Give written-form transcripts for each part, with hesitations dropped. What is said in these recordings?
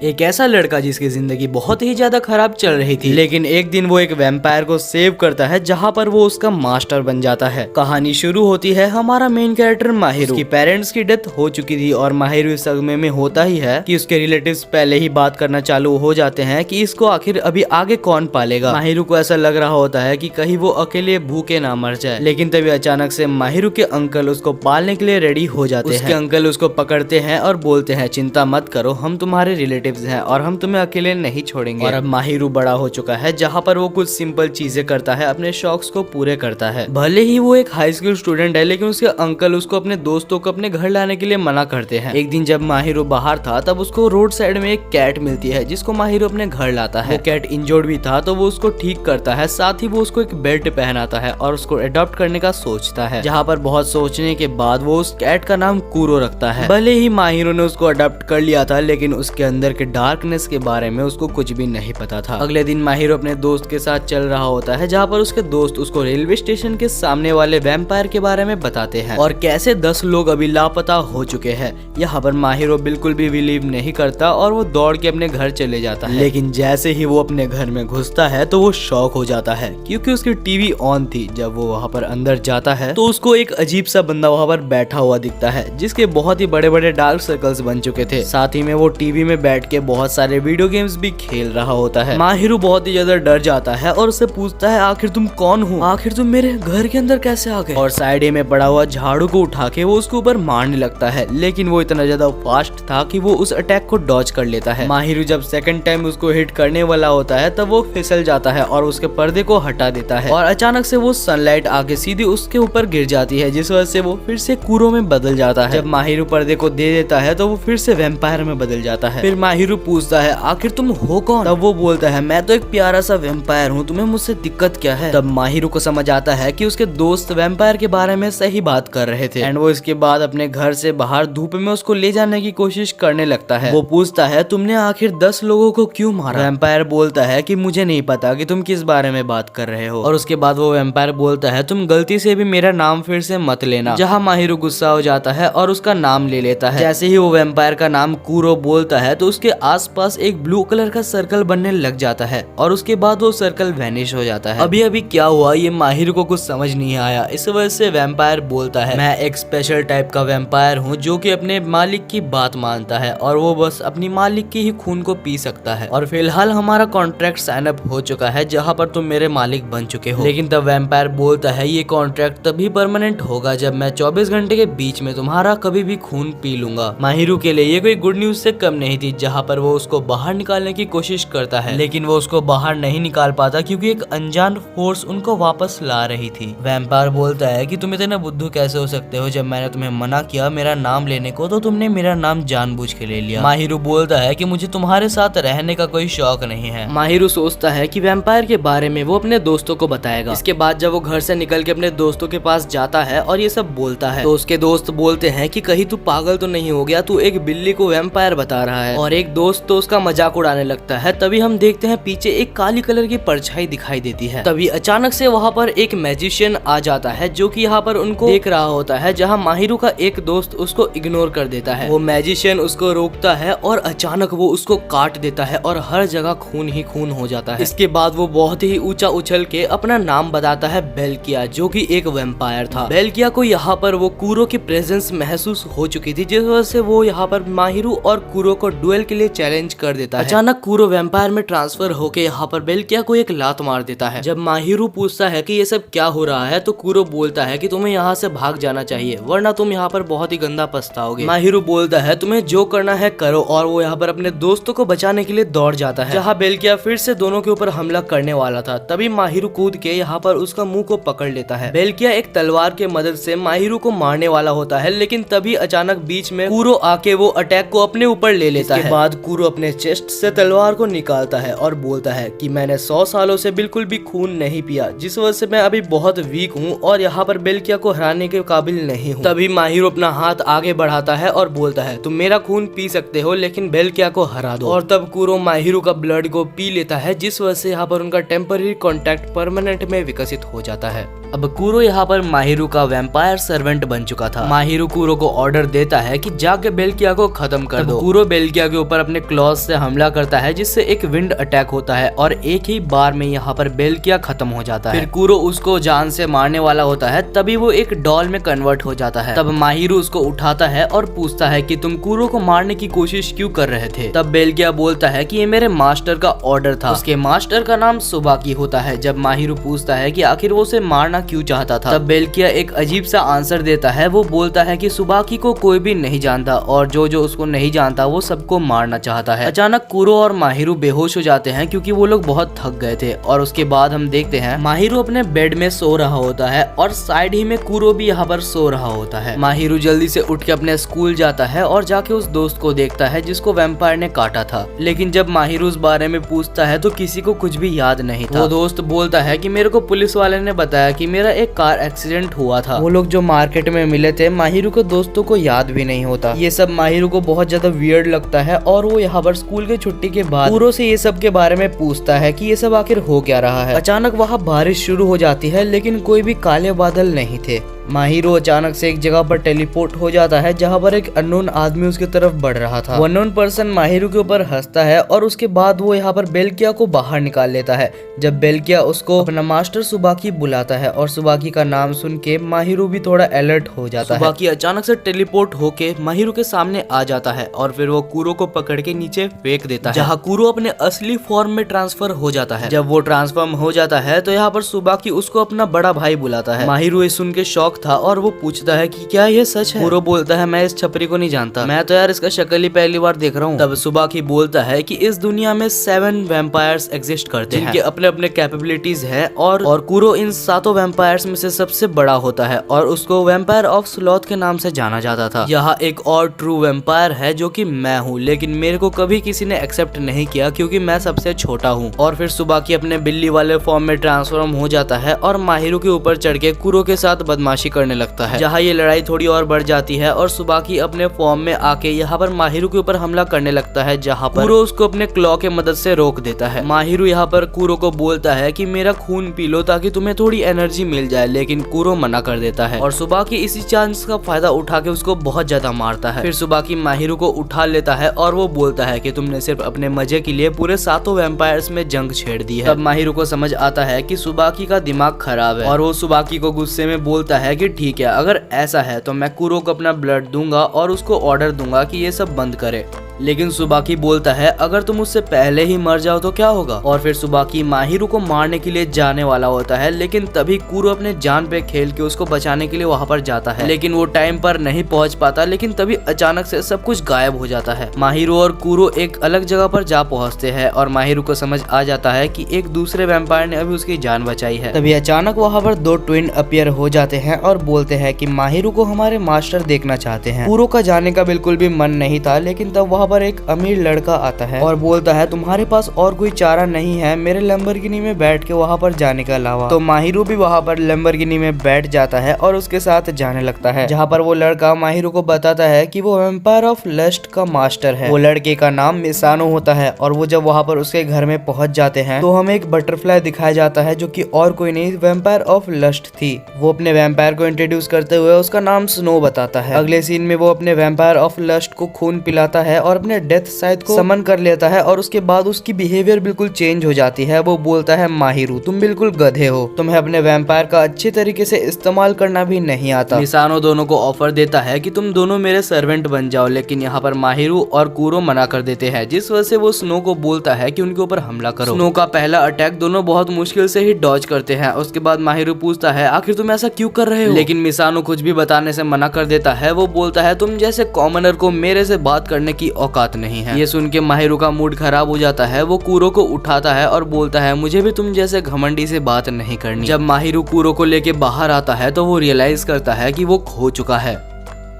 एक ऐसा लड़का जिसकी जिंदगी बहुत ही ज्यादा खराब चल रही थी, लेकिन एक दिन वो एक वैम्पायर को सेव करता है जहाँ पर वो उसका मास्टर बन जाता है। कहानी शुरू होती है हमारा मेन कैरेक्टर माहिरू की पेरेंट्स की डेथ हो चुकी थी और माहिरू इस सदमे में होता ही है कि उसके रिलेटिव्स पहले ही बात करना चालू हो जाते हैं कि इसको आखिर अभी आगे कौन पालेगा। माहिरू को ऐसा लग रहा होता है कि कहीं वो अकेले भूखे ना मर जाए, लेकिन तभी अचानक से माहिरू के अंकल उसको पालने के लिए रेडी हो जाते हैं। उसके अंकल उसको पकड़ते हैं और बोलते हैं चिंता मत करो, हम तुम्हारे रिलेटिव्स हैं और हम तुम्हें अकेले नहीं छोड़ेंगे। और अब माहिरू बड़ा हो चुका है जहाँ पर वो कुछ सिंपल चीजें करता है, अपने शौक को पूरे करता है। भले ही वो एक हाई स्कूल स्टूडेंट है, लेकिन उसके अंकल उसको अपने दोस्तों को अपने घर लाने के लिए मना करते हैं। एक दिन जब माहिरू बाहर था तब उसको रोड साइड में एक कैट मिलती है जिसको माहिरू अपने घर लाता है। वो कैट इंजर्ड भी था तो वो उसको ठीक करता है, साथ ही वो उसको एक बेल्ट पहनाता है और उसको अडॉप्ट करने का सोचता है, जहाँ पर बहुत सोचने के बाद वो उस कैट का नाम कूरो रखता है। भले ही माहिरू ने उसको अडॉप्ट कर लिया था, लेकिन उसके अंदर के डार्कनेस के बारे में उसको कुछ भी नहीं पता था। अगले दिन माहिरू अपने दोस्त के साथ चल रहा होता है, जहाँ पर उसके दोस्त उसको रेलवे स्टेशन के सामने वाले वैम्पायर के बारे में बताते हैं और कैसे 10 लोग अभी लापता हो चुके हैं। यहाँ पर माहिरू बिल्कुल भी बिलीव नहीं करता और वो दौड़ के अपने घर चले जाता है। लेकिन जैसे ही वो अपने घर में घुसता है तो वो शॉक हो जाता है क्योंकि उसकी टीवी ऑन थी। जब वो वहाँ पर अंदर जाता है तो उसको एक अजीब सा बंदा वहाँ पर बैठा हुआ दिखता है जिसके बहुत ही बड़े बड़े डार्क सर्कल्स बन चुके थे। साथ ही में वो टीवी में बैठ के बहुत सारे वीडियो गेम्स भी खेल रहा होता है। माहिरू बहुत ही ज्यादा डर जाता है और उससे पूछता है आखिर तुम कौन हो, आखिर तुम मेरे घर के अंदर कैसे आ गए। और साइड में पड़ा हुआ झाड़ू को उठा के वो उसके ऊपर मारने लगता है, लेकिन वो इतना ज्यादा फास्ट था कि वो उस अटैक को डॉज कर लेता है। माहिरू जब सेकंड टाइम उसको हिट करने वाला होता है तब वो फिसल जाता है और उसके पर्दे को हटा देता है और अचानक से वो सनलाइट आके सीधी उसके ऊपर गिर जाती है, जिस वजह से वो फिर से कूरो में बदल जाता है। जब माहिरू पर्दे को दे देता है तो वो फिर से वैम्पायर में बदल जाता है। फिर माहिरू पूछता है आखिर तुम हो कौन। तब वो बोलता है मैं तो एक प्यारा सा वैम्पायर हूँ, तुम्हें मुझसे दिक्कत क्या है। तब माहिरू को समझ आता है कि उसके दोस्त वैम्पायर के बारे में सही बात कर रहे थे एंड वो इसके बाद अपने घर से बाहर धूप में उसको ले जाने की कोशिश करने लगता है। वो पूछता है तुमने आखिर 10 लोगों को क्यों मारा। वैम्पायर बोलता है कि मुझे नहीं पता कि तुम किस बारे में बात कर रहे हो। और उसके बाद वो वैम्पायर बोलता है तुम गलती से भी मेरा नाम फिर से मत लेना। जहाँ माहिरू गुस्सा हो जाता है और उसका नाम ले लेता है। जैसे ही वो वैम्पायर का नाम कूरो बोलता है तो उसके आसपास एक ब्लू कलर का सर्कल बनने लग जाता है और उसके बाद वो सर्कल वैनिश हो जाता है। अभी अभी क्या हुआ ये माहिरू को कुछ समझ नहीं आया। इस वजह से वैम्पायर बोलता है मैं एक स्पेशल टाइप का वैम्पायर हूँ जो कि अपने मालिक की बात मानता है और वो बस अपनी मालिक की ही खून को पी सकता है। और फिलहाल हमारा कॉन्ट्रैक्ट साइन अप हो चुका है जहाँ पर तुम मेरे मालिक बन चुके हो। लेकिन तब वैम्पायर बोलता है ये कॉन्ट्रैक्ट तभी परमानेंट होगा जब मैं 24 घंटे के बीच में तुम्हारा कभी भी खून पी लूंगा। माहिरू के लिए ये कोई गुड न्यूज से कम नहीं थी, जहाँ पर वो उसको बाहर निकालने की कोशिश करता है, लेकिन वो उसको बाहर नहीं निकाल पाता क्योंकि एक अनजान फोर्स उनको वापस ला रही थी। वैम्पायर बोलता है कि तुम इतने बुद्धू कैसे हो सकते हो, जब मैंने तुम्हें मना किया मेरा नाम लेने को तो तुमने मेरा नाम जानबूझ के ले लिया। माहिरू बोलता है कि मुझे तुम्हारे साथ रहने का कोई शौक नहीं है। माहिरू सोचता है कि वैम्पायर के बारे में वो अपने दोस्तों को बताएगा। इसके बाद जब वो घर से निकल के अपने दोस्तों के पास जाता है और ये सब बोलता है तो उसके दोस्त बोलते हैं कि कहीं तू पागल तो नहीं हो गया, तू एक बिल्ली को वैम्पायर बता रहा है। और एक दोस्त तो उसका मजाक उड़ाने लगता है। तभी हम देखते हैं पीछे एक काली कलर की परछाई दिखाई देती है। तभी अचानक से वहाँ पर एक मैजिशियन आ जाता है जो कि यहाँ पर उनको देख रहा होता है, जहाँ माहिरू का एक दोस्त उसको इग्नोर कर देता है। वो मैजिशियन उसको रोकता है और अचानक वो उसको काट देता है और हर जगह खून ही खून हो जाता है। इसके बाद वो बहुत ही ऊंचा उछल के अपना नाम बताता है बेल्किया, जो कि एक वैम्पायर था। बेल्किया को यहाँ पर वो कूरो की प्रेजेंस महसूस हो चुकी थी, जिस वजह से वो यहाँ पर माहिरू और कूरो को डुएल के लिए चैलेंज कर देता है। अचानक कूरो वैम्पायर में ट्रांसफर होके यहाँ पर बेल्किया को एक लात मार देता है। जब माहिरू पूछता है कि ये सब क्या हो रहा है तो कूरो बोलता है कि तुम्हें यहाँ से भाग जाना चाहिए वरना तुम यहाँ पर बहुत ही गंदा पछताओगे। माहिरू बोलता है तुम्हें जो करना है करो और वो यहाँ पर अपने दोस्तों को बचाने के लिए दौड़ जाता है। जहाँ बेल्किया फिर से दोनों के ऊपर हमला करने वाला था, तभी माहिरू कूद के यहाँ पर उसका मुंह को पकड़ लेता है। बेल्किया एक तलवार के मदद से माहिरू को मारने वाला होता है, लेकिन तभी अचानक बीच में कूरो आके वो अटैक को अपने ऊपर ले लेता है। इसके बाद कूरो अपने चेस्ट से तलवार को निकालता है और बोलता है कि मैंने 100 सालों से बिल्कुल भी खून नहीं पिया, जिस वजह से मैं अभी बहुत वीक हूँ और यहाँ पर बेल्किया को हराने के काबिल नहीं हूँ। तभी माहिरू अपना हाथ आगे बढ़ाता है और बोलता है तुम मेरा खून पी सकते हो लेकिन बेल्किया को हरा दो। और तब कूरो माहिरू का ब्लड को पी लेता है, जिस वजह से यहाँ पर उनका टेम्पररी कॉन्टैक्ट परमानेंट में विकसित हो जाता है। अब कूरो यहाँ पर माहिरू का वैम्पायर सर्वेंट बन चुका था। माहिरू कूरो को ऑर्डर देता है कि जाके बेल्किया को खत्म कर दो। कूरो बेल्किया के ऊपर अपने क्लॉज से हमला करता है जिससे एक विंड अटैक होता है और एक ही बार में यहाँ पर बेल्किया खत्म हो जाता है। फिर कूरो उसको जान से मारने वाला होता है, तभी वो एक डॉल में कन्वर्ट हो जाता है। तब माहिरू उसको उठाता है और पूछता है कि तुम कूरो को मारने की कोशिश क्यों कर रहे थे। तब बेल्किया बोलता है कि ये मेरे मास्टर का ऑर्डर था। उसके मास्टर का नाम सुबाकी होता है। जब माहिरू पूछता है कि आखिर वो उसे मारना क्यों चाहता था, तब बेल्किया एक अजीब सा आंसर देता है। वो बोलता है कि सुबाकी को कोई भी नहीं जानता और जो जो उसको नहीं जानता वो सबको मारना चाहता है। अचानक कूरो और माहिरू बेहोश हो जाते हैं क्योंकि वो लोग बहुत थक गए थे। और उसके बाद हम देखते हैं माहिरू अपने बेड में सो रहा होता है और साइड ही में कूरो भी यहाँ पर सो रहा होता है। माहिरू जल्दी से उठ के अपने स्कूल जाता है और जाके उस दोस्त को देखता है जिसको वैम्पायर ने काटा था। लेकिन जब माहिरू उस बारे में पूछता है तो किसी को कुछ भी याद नहीं था। वो दोस्त बोलता है कि मेरे को पुलिस वाले ने बताया कि मेरा एक कार एक्सीडेंट हुआ था। वो लोग जो मार्केट में मिले थे माहिरू को दोस्तों को याद भी नहीं होता। ये सब माहिरू को बहुत ज्यादा वियर्ड लगता है और वो यहाँ पर स्कूल के छुट्टी के बाद कूरो से ये सब के बारे में पूछता है कि ये सब आखिर हो क्या रहा है। अचानक वहाँ बारिश शुरू हो जाती है लेकिन कोई भी काले बादल नहीं थे। माहिरू अचानक से एक जगह पर टेलीपोर्ट हो जाता है जहाँ पर एक अननोन आदमी उसकी तरफ बढ़ रहा था। वो अननोन पर्सन माहिरू के ऊपर हंसता है और उसके बाद वो यहाँ पर बेल्किया को बाहर निकाल लेता है। जब बेल्किया उसको अपना मास्टर सुबाकी बुलाता है और सुबाकी का नाम सुन के माहिरू भी थोड़ा अलर्ट हो जाता है। सुबाकी अचानक से टेलीपोर्ट होके माहिरू के सामने आ जाता है और फिर वो कूरो को पकड़ के नीचे फेंक देता है, जहाँ कूरो अपने असली फॉर्म में ट्रांसफर हो जाता है। जब वो ट्रांसफॉर्म हो जाता है तो यहाँ पर सुबाकी उसको अपना बड़ा भाई बुलाता है। माहिरू ये सुन के शॉक था और वो पूछता है कि क्या ये सच है। कूरो बोलता है मैं इस छपरी को नहीं जानता, मैं तो यार इसका शक्ल ही पहली बार देख रहा हूँ। तब सुबाकी बोलता है कि इस दुनिया में 7 वैम्पायर्स एग्जिस्ट करते हैं जिनके अपने अपने कैपेबिलिटीज है और कूरो इन 7 वैम्पायर्स में से सबसे बड़ा होता है और उसको वैम्पायर ऑफ स्लॉथ के नाम से जाना जाता था। यहाँ एक और ट्रू वैम्पायर है जो कि मैं हूँ, लेकिन मेरे को कभी किसी ने एक्सेप्ट नहीं किया क्योंकि मैं सबसे छोटा हूँ। और फिर सुबाकी अपने बिल्ली वाले फॉर्म में ट्रांसफॉर्म हो जाता है और माहिरू के ऊपर चढ़ के कूरो के साथ बदमाशी करने लगता है, जहाँ ये लड़ाई थोड़ी और बढ़ जाती है और सुबाकी अपने फॉर्म में आके यहाँ पर माहिरू के ऊपर हमला करने लगता है, जहाँ पर कूरो उसको अपने क्लॉ के मदद से रोक देता है। माहिरू यहाँ पर कूरो को बोलता है कि मेरा खून पी लो ताकि तुम्हें थोड़ी एनर्जी मिल जाए, लेकिन कूरो मना कर देता है और सुबाकी इसी चांस का फायदा उठा के उसको बहुत ज्यादा मारता है। फिर सुबाकी माहिरू को उठा लेता है और वो बोलता है कि तुमने सिर्फ अपने मजे के लिए पूरे 7 वैम्पायर्स में जंग छेड़ दी है। तब माहिरू को समझ आता है कि सुबाकी का दिमाग खराब है और वो सुबाकी को गुस्से में बोलता है कि ठीक है, अगर ऐसा है तो मैं कूरो को अपना ब्लड दूंगा और उसको ऑर्डर दूंगा कि ये सब बंद करे। लेकिन सुबाकी बोलता है अगर तुम उससे पहले ही मर जाओ तो क्या होगा। और फिर सुबाकी माहिरू को मारने के लिए जाने वाला होता है, लेकिन तभी कूरो अपने जान पे खेल के उसको बचाने के लिए वहाँ पर जाता है, लेकिन वो टाइम पर नहीं पहुँच पाता। लेकिन तभी अचानक से सब कुछ गायब हो जाता है। माहिरू और कूरो एक अलग जगह पर जा पहुँचते हैं और माहिरू को समझ आ जाता है कि एक दूसरे वैम्पायर ने अभी उसकी जान बचाई है। तभी अचानक वहाँ पर 2 ट्विन अपीयर हो जाते हैं और बोलते हैं कि माहिरू को हमारे मास्टर देखना चाहते हैं। कूरो का जाने का बिल्कुल भी मन नहीं था, लेकिन तब वहाँ पर एक अमीर लड़का आता है और बोलता है तुम्हारे पास और कोई चारा नहीं है मेरे लैम्बोर्गिनी में बैठ के वहाँ पर जाने के अलावा। तो माहिरू भी वहाँ पर लैम्बोर्गिनी में बैठ जाता है और उसके साथ जाने लगता है, जहाँ पर वो लड़का माहिरू को बताता है कि वो वैम्पायर ऑफ लस्ट का मास्टर है। वो लड़के का नाम मिसानो होता है और वो जब वहाँ पर उसके घर में पहुँच जाते हैं तो हमें एक बटरफ्लाई दिखाया जाता है जो कि और कोई नहीं वैम्पायर ऑफ लस्ट थी। वो अपने वैम्पायर को इंट्रोड्यूस करते हुए उसका नाम स्नो बताता है। अगले सीन में वो अपने वैम्पायर ऑफ लस्ट को खून पिलाता है और अपने डेथ साइड को समन कर लेता है और उसके बाद उसकी बिहेवियर बिल्कुल चेंज हो जाती है। वो बोलता है माहिरू तुम बिल्कुल गधे हो, तुम्हें अपने वैम्पायर का अच्छे तरीके से इस्तेमाल करना भी नहीं आता। मिसानो दोनों को ऑफर देता है कि तुम दोनों मेरे सर्वेंट बन जाओ, लेकिन यहाँ पर माहिरू और कूरो मना कर देते हैं, जिस वजह से वो स्नो को बोलता है कि उनके ऊपर हमला करो। स्नो का पहला अटैक दोनों बहुत मुश्किल से ही डॉज करते हैं। उसके बाद माहिरू पूछता है आखिर तुम ऐसा क्यों कर रहे हो, लेकिन मिसानो कुछ भी बताने से मना कर देता है। वो बोलता है तुम जैसे कॉमनर को मेरे से बात करने की औकात नहीं है। ये सुन के माहिरू का मूड खराब हो जाता है। वो कूरो को उठाता है और बोलता है मुझे भी तुम जैसे घमंडी से बात नहीं करनी। जब माहिरू कूरो को लेके बाहर आता है तो वो रियलाइज करता है कि वो खो चुका है।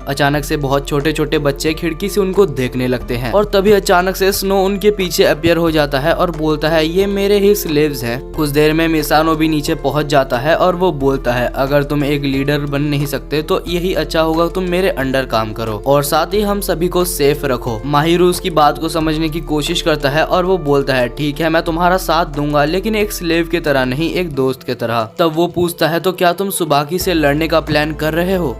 अचानक से बहुत छोटे छोटे बच्चे खिड़की से उनको देखने लगते हैं और तभी अचानक से स्नो उनके पीछे अपीयर हो जाता है और बोलता है ये मेरे ही स्लेव्स हैं। कुछ देर में मिसानो भी नीचे पहुंच जाता है और वो बोलता है अगर तुम एक लीडर बन नहीं सकते तो यही अच्छा होगा तुम मेरे अंडर काम करो और साथ ही हम सभी को सेफ रखो। माहिरू उसकी बात को समझने की कोशिश करता है और वो बोलता है ठीक है मैं तुम्हारा साथ दूंगा लेकिन एक स्लेव की तरह नहीं, एक दोस्त की तरह। तब वो पूछता है तो क्या तुम सुबाकी से लड़ने का प्लान कर रहे हो?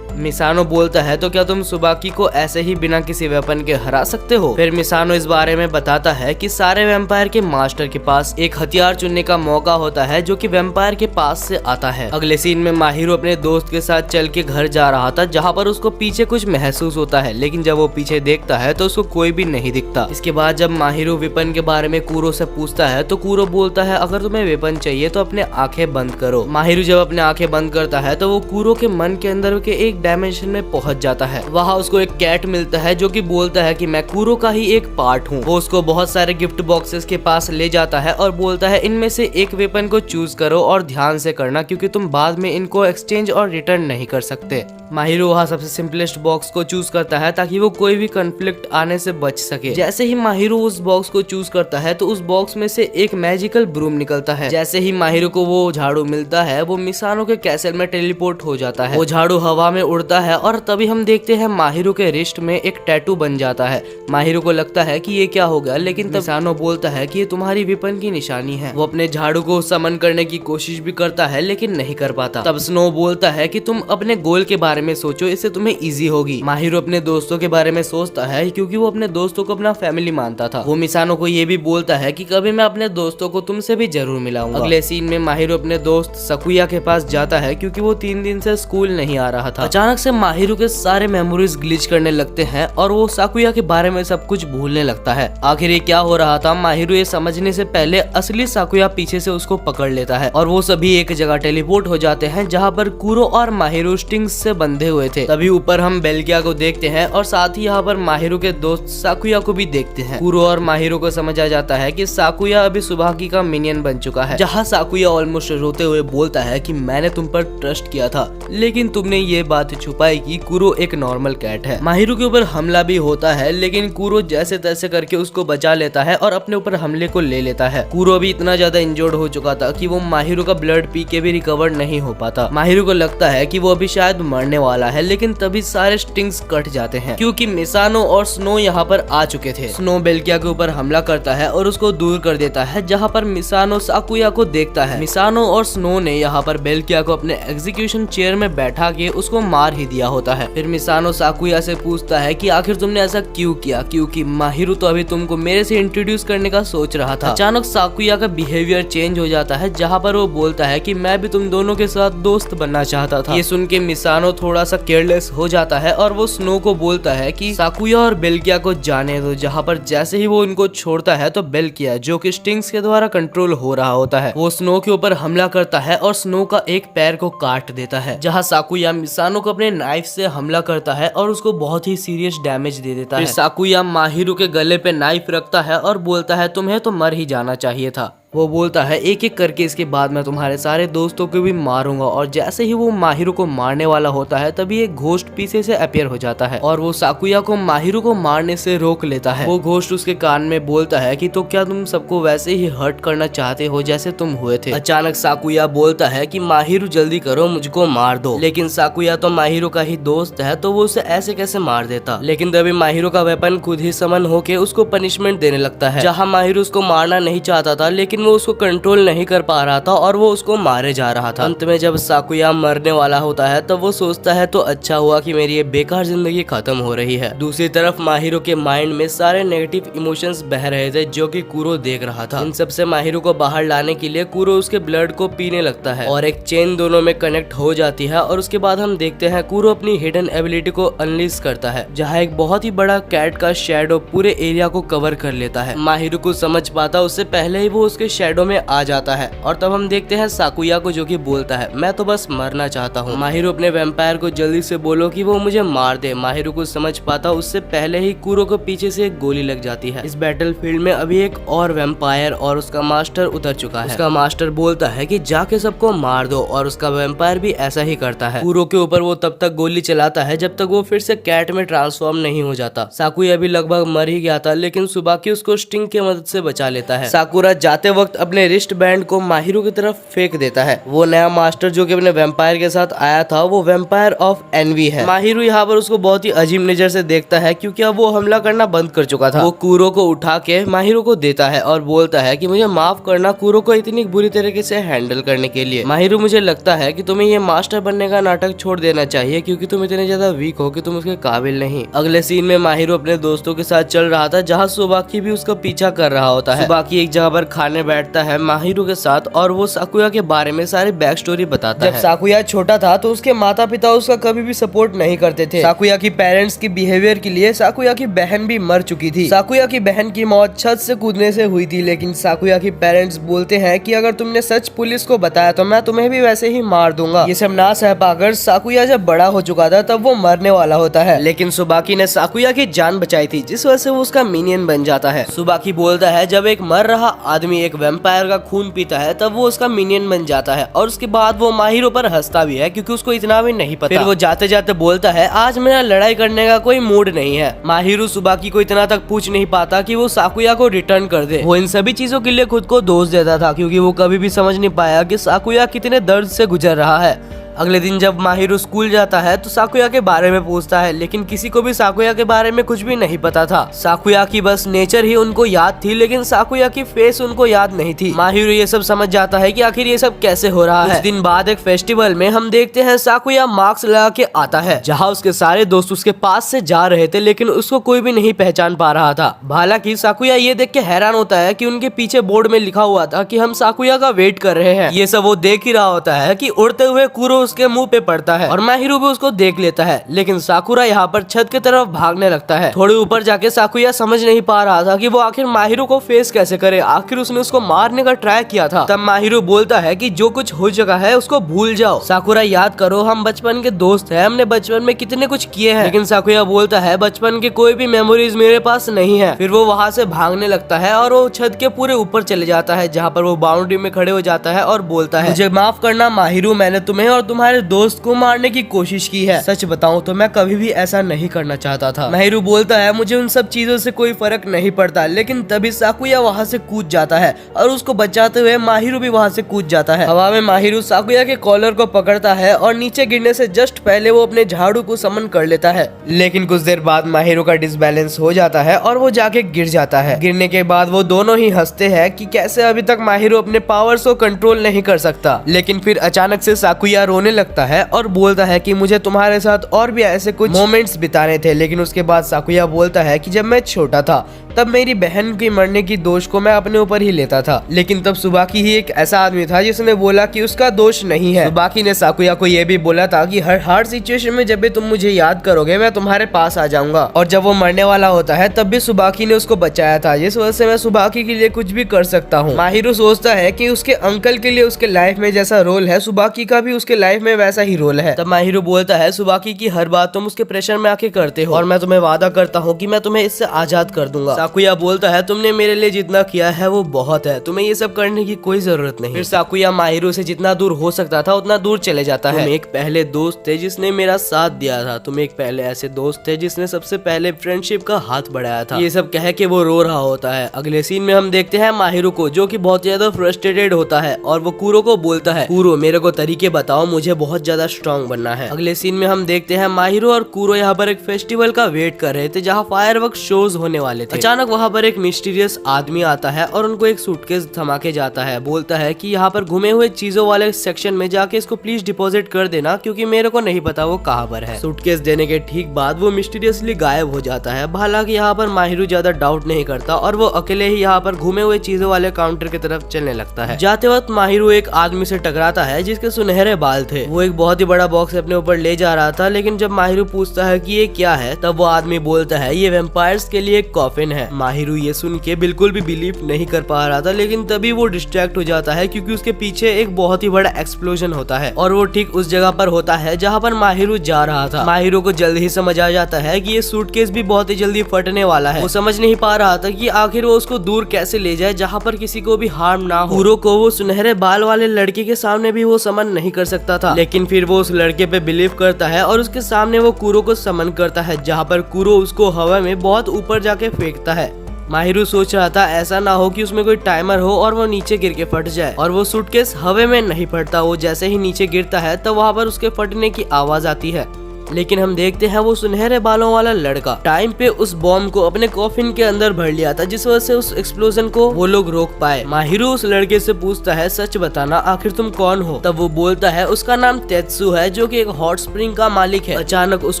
मिसानो बोलता है तो क्या तुम सुबाकी को ऐसे ही बिना किसी वेपन के हरा सकते हो? फिर मिसानो इस बारे में बताता है कि सारे वैम्पायर के मास्टर के पास एक हथियार चुनने का मौका होता है जो कि वैम्पायर के पास से आता है। अगले सीन में माहिरू अपने दोस्त के साथ चल के घर जा रहा था जहाँ पर उसको पीछे कुछ महसूस होता है, लेकिन जब वो पीछे देखता है तो उसको कोई भी नहीं दिखता। इसके बाद जब माहिरू वेपन के बारे में कूरो से पूछता है तो कूरो बोलता है अगर तुम्हें वेपन चाहिए तो अपने आंखें बंद करो। माहिरू जब अपने आंखें बंद करता है तो वो कूरो के मन के अंदर के एक डायमेंशन में पहुंच जाता है। वहाँ उसको एक कैट मिलता है जो कि बोलता है कि मैं कूरो का ही एक पार्ट हूँ। वो उसको बहुत सारे गिफ्ट बॉक्सेस के पास ले जाता है और बोलता है इनमें से एक वेपन को चूज करो और ध्यान से करना क्योंकि तुम बाद में इनको एक्सचेंज और रिटर्न नहीं कर सकते। माहिरू वहाँ सबसे सिंपलेस्ट बॉक्स को चूज करता है ताकि वो कोई भी कॉन्फ्लिक्ट आने से बच सके। जैसे ही माहिरू उस बॉक्स को चूज करता है तो उस बॉक्स में से एक मैजिकल ब्रूम निकलता है। जैसे ही माहिरू को वो झाड़ू मिलता है वो मिसानो के कैसल में टेलीपोर्ट हो जाता है। वो झाड़ू हवा में उड़ता है और तभी हम देखते हैं माहिरू के रिस्ट में एक टैटू बन जाता है। माहिरू को लगता है कि ये क्या हो गया, लेकिन तब मिसानो बोलता है कि ये तुम्हारी वेपन की निशानी है। वो अपने झाड़ू को समन करने की कोशिश भी करता है लेकिन नहीं कर पाता। तब स्नो बोलता है कि तुम अपने गोल के बारे में सोचो, इससे तुम्हें इजी होगी। माहिरू अपने दोस्तों के बारे में सोचता है क्योंकि वो अपने दोस्तों को अपना फैमिली मानता था। वो मिसानो को ये भी बोलता है कि कभी मैं अपने दोस्तों को तुमसे भी जरूर मिलाऊंगा। अगले सीन में माहिरू अपने दोस्त सकुया के पास जाता है क्योंकि वो 3 दिन से स्कूल नहीं आ रहा था। अचानक से माहिरू के सारे मेमोरीज ग्लिच करने लगते हैं और वो साकुया के बारे में सब कुछ भूलने लगता है। आखिर ये क्या हो रहा था, माहिरू ये समझने से पहले असली साकुया पीछे से उसको पकड़ लेता है और वो सभी एक जगह टेलीपोर्ट हो जाते हैं जहाँ पर कूरो और माहिरू स्टिंग्स से बंधे हुए थे। तभी ऊपर हम बेल्किया को देखते हैं और साथ ही यहाँ पर माहिरू के दोस्त साकुया को भी देखते हैं। कूरो और माहिरू को समझ आ जाता है कि साकुया अभी सुबाकी का मिनियन बन चुका है। जहाँ साकुया ऑलमोस्ट रोते हुए बोलता है कि मैंने तुम पर ट्रस्ट किया था लेकिन तुमने ये बात छुपाई कि कूरो एक नॉर्मल कैट है। माहिरू के ऊपर हमला भी होता है लेकिन कूरो जैसे तैसे करके उसको बचा लेता है और अपने ऊपर हमले को ले लेता है। कूरो भी इतना ज्यादा इंजर्ड हो चुका था कि वो माहिरू का ब्लड पी के भी रिकवर नहीं हो पाता। माहिरू को लगता है कि वो अभी शायद मरने वाला है लेकिन तभी सारे स्टिंग्स कट जाते हैं क्योंकि मिसानो और स्नो यहाँ पर आ चुके थे। स्नो बेल्किया के ऊपर हमला करता है और उसको दूर कर देता है जहाँ पर मिसानो साकुया को देखता है। मिसानो और स्नो ने यहाँ पर बेल्किया को अपने एग्जीक्यूशन चेयर में बैठा के उसको मार ही दिया होता है। फिर मिसानो साकुया से पूछता है कि आखिर तुमने ऐसा क्यों किया, क्योंकि माहिरू तो अभी तुमको मेरे से इंट्रोड्यूस करने का सोच रहा था। अचानक साकुया का बिहेवियर चेंज हो जाता है जहाँ पर वो बोलता है कि मैं भी तुम दोनों के साथ दोस्त बनना चाहता था। ये सुन के मिसानो थोड़ा सा केयरलेस हो जाता है और वो स्नो को बोलता है कि साकुया और बेल्किया को जाने दो। जहाँ पर जैसे ही वो इनको छोड़ता है तो बेल्किया जो कि स्टिंग्स के द्वारा कंट्रोल हो रहा होता है वो स्नो के ऊपर हमला करता है और स्नो का एक पैर को काट देता है। जहाँ साकुया मिसानो को अपने नाइफ से हमला करता है और उसको बहुत ही सीरियस डैमेज दे देता है। साकुया माहिरू के गले पे नाइफ रखता है और बोलता है तुम्हें तो मर ही जाना चाहिए था। वो बोलता है एक एक करके इसके बाद मैं तुम्हारे सारे दोस्तों को भी मारूंगा। और जैसे ही वो माहिरू को मारने वाला होता है तभी एक घोस्ट पीछे से अपीयर हो जाता है और वो साकुया को माहिरू को मारने से रोक लेता है। वो घोस्ट उसके कान में बोलता है कि तो क्या तुम सबको वैसे ही हर्ट करना चाहते हो जैसे तुम हुए थे। अचानक साकुया बोलता है कि माहिरू जल्दी करो, मुझको मार दो। लेकिन साकुया तो माहिरू का ही दोस्त है तो वो उसे ऐसे कैसे मार देता। लेकिन तभी माहिरू का वेपन खुद ही समन होके उसको पनिशमेंट देने लगता है। जहाँ माहिरू उसको मारना नहीं चाहता था लेकिन वो उसको कंट्रोल नहीं कर पा रहा था और वो उसको मारे जा रहा था। अंत में जब साकुया मरने वाला होता है तब वो सोचता है तो अच्छा हुआ कि मेरी ये बेकार जिंदगी खत्म हो रही है। दूसरी तरफ माहिरू के माइंड में सारे नेगेटिव इमोशंस बह रहे थे जो कि कूरो देख रहा था। इन सब से माहिरू को बाहर लाने के लिए कूरो उसके ब्लड को पीने लगता है और एक चेन दोनों में कनेक्ट हो जाती है और उसके बाद हम देखते हैं कूरो अपनी हिडन एबिलिटी को अनलीज करता है जहाँ एक बहुत ही बड़ा कैट का शैडो पूरे एरिया को कवर कर लेता है। माहिरू को समझ पाता उससे पहले ही वो उसके शेडो में आ जाता है और तब हम देखते हैं साकुया को जो कि बोलता है मैं तो बस मरना चाहता हूँ। माहिरो अपने वैम्पायर को जल्दी से बोलो कि वो मुझे मार दे। माहिरो को समझ पाता उससे पहले ही कुरो को पीछे से एक गोली लग जाती है। इस बैटलफील्ड में अभी एक और वैम्पायर और उसका मास्टर उतर चुका है। उसका मास्टर बोलता है कि जाके सबको मार दो और उसका वैम्पायर भी ऐसा ही करता है। कुरो के ऊपर वो तब तक गोली चलाता है जब तक वो फिर से कैट में ट्रांसफॉर्म नहीं हो जाता। साकुया भी लगभग मर ही गया था लेकिन सुबाकी उसको स्टिंग की मदद से बचा लेता है। साकुरा जाते वक्त अपने रिस्ट बैंड को माहिरो की तरफ फेंक देता है। वो नया मास्टर जो कि अपने वैम्पायर के साथ आया था वो वैम्पायर ऑफ एनवी है। माहिरो यहाँ पर उसको बहुत ही अजीब नजर से देखता है क्योंकि अब वो हमला करना बंद कर चुका था। वो कुरो को उठा के माहिरो को देता है और बोलता है कि मुझे माफ करना कुरो को इतनी बुरी तरीके से हैंडल करने के लिए। माहिरो मुझे लगता है कि तुम्हें ये मास्टर बनने का नाटक छोड़ देना चाहिए क्योंकि तुम इतने ज्यादा वीक हो कि तुम उसके काबिल नहीं। अगले सीन में माहिरो अपने दोस्तों के साथ चल रहा था जहाँ सुबाकी भी उसका पीछा कर रहा होता है। सुबाकी एक जगह पर खाने बैठता है माहिरो के साथ और वो साकुया के बारे में सारी बैक स्टोरी बताता है। जब साकुया छोटा था तो उसके माता पिता उसका कभी भी सपोर्ट नहीं करते थे। साकुया की पेरेंट्स की बिहेवियर के लिए साकुया की बहन भी मर चुकी थी। साकुया की बहन की मौत छत से कूदने से हुई थी लेकिन साकुया की पेरेंट्स बोलते हैं कि अगर तुमने सच पुलिस को बताया तो मैं तुम्हें भी वैसे ही मार दूंगा। ये सब ना सह पाकर साकुया जब बड़ा हो चुका था तब वो मरने वाला होता है लेकिन सुबाकी ने साकुया की जान बचाई थी जिस वजह से वो उसका मिनियन बन जाता है। सुबाकी बोलता है जब एक मर रहा आदमी एक वैम्पायर का खून पीता है तब वो उसका मिनियन बन जाता है और उसके बाद वो माहिरो पर हंसता भी है क्योंकि उसको इतना भी नहीं पता। फिर वो जाते जाते बोलता है आज मेरा लड़ाई करने का कोई मूड नहीं है। माहिरो सुबाकी को इतना तक पूछ नहीं पाता कि वो साकुया को रिटर्न कर दे। वो इन सभी चीजों के लिए खुद को दोष देता था क्योंकि वो कभी भी समझ नहीं पाया कि साकुया कितने दर्द से गुजर रहा है। अगले दिन जब माहिरो स्कूल जाता है तो साकुया के बारे में पूछता है लेकिन किसी को भी साकुया के बारे में कुछ भी नहीं पता था। साकुया की बस नेचर ही उनको याद थी लेकिन साकुया की फेस उनको याद नहीं थी। माहिरो ये सब समझ जाता है कि आखिर ये सब कैसे हो रहा है। कुछ दिन बाद एक फेस्टिवल में हम देखते हैं साकुया मास्क लगा के आता है जहाँ उसके सारे दोस्त उसके पास से जा रहे थे लेकिन उसको कोई भी नहीं पहचान पा रहा था। हालांकि साकुया ये देख के हैरान होता है कि उनके पीछे बोर्ड में लिखा हुआ था कि हम साकुया का वेट कर रहे हैं। ये सब वो देख ही रहा होता है कि उड़ते हुए कुरो उसके मुंह पे पड़ता है और माहिरो भी उसको देख लेता है लेकिन साकुरा यहाँ पर छत की तरफ भागने लगता है। थोड़ी ऊपर जाके साकुया समझ नहीं पा रहा था कि वो आखिर माहिरो को फेस कैसे करे। आखिर उसने उसको मारने का ट्राई किया था। तब माहिरो बोलता है कि जो कुछ हो चुका है उसको भूल जाओ। साकुरा याद करो हम बचपन के दोस्त हैं, हमने बचपन में कितने कुछ किए हैं। लेकिन साकुया बोलता है बचपन के कोई भी मेमोरीज मेरे पास नहीं है। फिर वो वहाँ से भागने लगता है और वो छत के पूरे ऊपर चले जाता है जहाँ पर वो बाउंड्री में खड़े हो जाता है और बोलता है मुझे माफ करना माहिरो, मैंने तुम्हें और तुम्हारे दोस्त को मारने की कोशिश की है। सच बताऊं तो मैं कभी भी ऐसा नहीं करना चाहता था। माहिरो बोलता है मुझे उन सब चीजों से कोई फर्क नहीं पड़ता। लेकिन तभी साकुया वहाँ से कूद जाता है और उसको बचाते हुए माहिरो भी वहाँ से कूद जाता है। हवा में माहिरो साकुया के कॉलर को पकड़ता है और नीचे गिरने से जस्ट पहले वो अपने झाड़ू को समन कर लेता है। लेकिन कुछ देर बाद माहिरो का डिसबैलेंस हो जाता है और वो जाके गिर जाता है। गिरने के बाद वो दोनों ही हंसते हैं कि कैसे अभी तक माहिरो अपने पावर्स को कंट्रोल नहीं कर सकता। लेकिन फिर अचानक से साकुया रोने लगता है और बोलता है कि मुझे तुम्हारे साथ और भी ऐसे कुछ मोमेंट्स बिताने थे। लेकिन उसके बाद साकुया बोलता है कि जब मैं छोटा था तब मेरी बहन के मरने की दोष को मैं अपने ऊपर ही लेता था। लेकिन तब सुबाकी ही एक ऐसा आदमी था जिसने बोला कि उसका दोष नहीं है। सुबाकी ने साकुया को यह भी बोला था कि हर हार्ड सिचुएशन में जब भी तुम मुझे याद करोगे मैं तुम्हारे पास आ जाऊंगा। और जब वो मरने वाला होता है तब भी सुबाकी ने उसको बचाया था, जिस वजह से मैं सुबाकी के लिए कुछ भी कर सकता हूँ। माहिरो सोचता है कि उसके अंकल के लिए उसके लाइफ में जैसा रोल है सुबाकी का भी उसके लाइफ में वैसा ही रोल है। तब माहिरो बोलता है सुबाकी की हर बात तुम उसके प्रेशर में आके करते हो और मैं तुम्हें वादा करता हूँ कि मैं तुम्हें इससे आजाद कर दूंगा। साकुया बोलता है तुमने मेरे लिए जितना किया है वो बहुत है, तुम्हें ये सब करने की कोई जरूरत नहीं। फिर साकुया माहिरो से जितना दूर हो सकता था उतना दूर चले जाता है। तुम एक पहले दोस्त थे जिसने मेरा साथ दिया था, तुम एक पहले ऐसे दोस्त थे जिसने सबसे पहले फ्रेंडशिप का हाथ बढ़ाया था। ये सब कह के वो रो रहा होता है। अगले सीन में हम देखते हैं माहिरो को जो कि बहुत ज्यादा फ्रस्ट्रेटेड होता है और वो कुरो को बोलता है कुरो मेरे को तरीके बताओ, मुझे बहुत ज्यादा स्ट्रॉन्ग बनना है। अगले सीन में हम देखते हैं माहिरो और कुरो यहाँ पर एक फेस्टिवल का वेट कर रहे थे जहाँ फायरवर्क शोज होने वाले थे। अचानक वहाँ पर एक मिस्टीरियस आदमी आता है और उनको एक सूटकेस थमा के जाता है। बोलता है कि यहाँ पर घुमे हुए चीजों वाले सेक्शन में जाके इसको प्लीज डिपॉजिट कर देना क्योंकि मेरे को नहीं पता वो कहाँ पर है। सूटकेस देने के ठीक बाद वो मिस्टीरियसली गायब हो जाता है। हालांकि यहाँ पर माहिरो ज्यादा डाउट नहीं करता और वो अकेले ही यहाँ पर घूमे हुए चीजों वाले काउंटर की तरफ चलने लगता है। जाते वक्त माहिरो एक आदमी से टकराता है जिसके सुनहरे बाल थे। वो एक बहुत ही बड़ा बॉक्स अपने ऊपर ले जा रहा था, लेकिन जब माहिरो पूछता है कि ये क्या है तब वो आदमी बोलता है ये वेम्पायर्स के लिए एक कॉफिन है। है। माहिरू ये सुन के बिल्कुल भी बिलीव नहीं कर पा रहा था, लेकिन तभी वो डिस्ट्रैक्ट हो जाता है क्योंकि उसके पीछे एक बहुत ही बड़ा एक्सप्लोजन होता है और वो ठीक उस जगह पर होता है जहाँ पर माहिरू जा रहा था। माहिरू को जल्द ही समझ आ जाता है कि ये सूटकेस भी बहुत ही जल्दी फटने वाला है। वो समझ नहीं पा रहा था कि आखिर वो उसको दूर कैसे ले जाए जहाँ पर किसी को भी हार्म ना हो। कूरो को वो सुनहरे बाल वाले लड़के के सामने भी वो समन नहीं कर सकता था, लेकिन फिर वो उस लड़के पे बिलीव करता है और उसके सामने वो कूरो को समन करता है, जहाँ पर कूरो उसको हवा में बहुत ऊपर जाके फेंकता है। माहिरू सोच रहा था ऐसा ना हो कि उसमें कोई टाइमर हो और वो नीचे गिर के फट जाए, और वो सूटकेस हवा में नहीं फटता। वो जैसे ही नीचे गिरता है तो वहाँ पर उसके फटने की आवाज आती है, लेकिन हम देखते हैं वो सुनहरे बालों वाला लड़का टाइम पे उस बॉम्ब को अपने कॉफिन के अंदर भर लिया था, जिस वजह से उस एक्सप्लोजन को वो लोग रोक पाए। माहिरू उस लड़के से पूछता है सच बताना आखिर तुम कौन हो। तब वो बोलता है उसका नाम तेत्सु है, जो कि एक हॉट स्प्रिंग का मालिक है। अचानक उस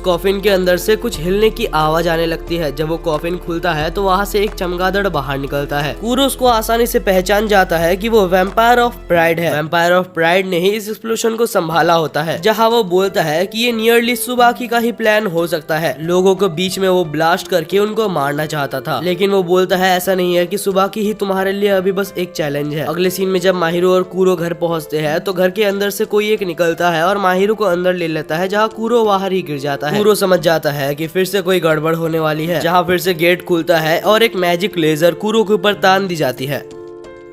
कॉफिन के अंदर से कुछ हिलने की आवाज आने लगती है। जब वो कॉफिन खुलता है तो वहाँ से एक चमगादड़ बाहर निकलता है। कूरो उसको आसानी से पहचान जाता है कि वो वैम्पायर ऑफ प्राइड है। वैम्पायर ऑफ प्राइड ने ही इस एक्सप्लोजन को संभाला होता है, जहाँ वो बोलता है कि ये नियरली सुबाकी का ही प्लान हो सकता है। लोगों को बीच में वो ब्लास्ट करके उनको मारना चाहता था, लेकिन वो बोलता है ऐसा नहीं है कि सुबाकी ही तुम्हारे लिए अभी बस एक चैलेंज है। अगले सीन में जब माहिरू और कूरो घर पहुंचते हैं तो घर के अंदर से कोई एक निकलता है और माहिरू को अंदर ले लेता है, जहाँ कूरो बाहर ही गिर जाता है। कूरो समझ जाता है कि फिर से कोई गड़बड़ होने वाली है, जहाँ फिर से गेट खुलता है और एक मैजिक लेजर कूरो के ऊपर तान दी जाती है।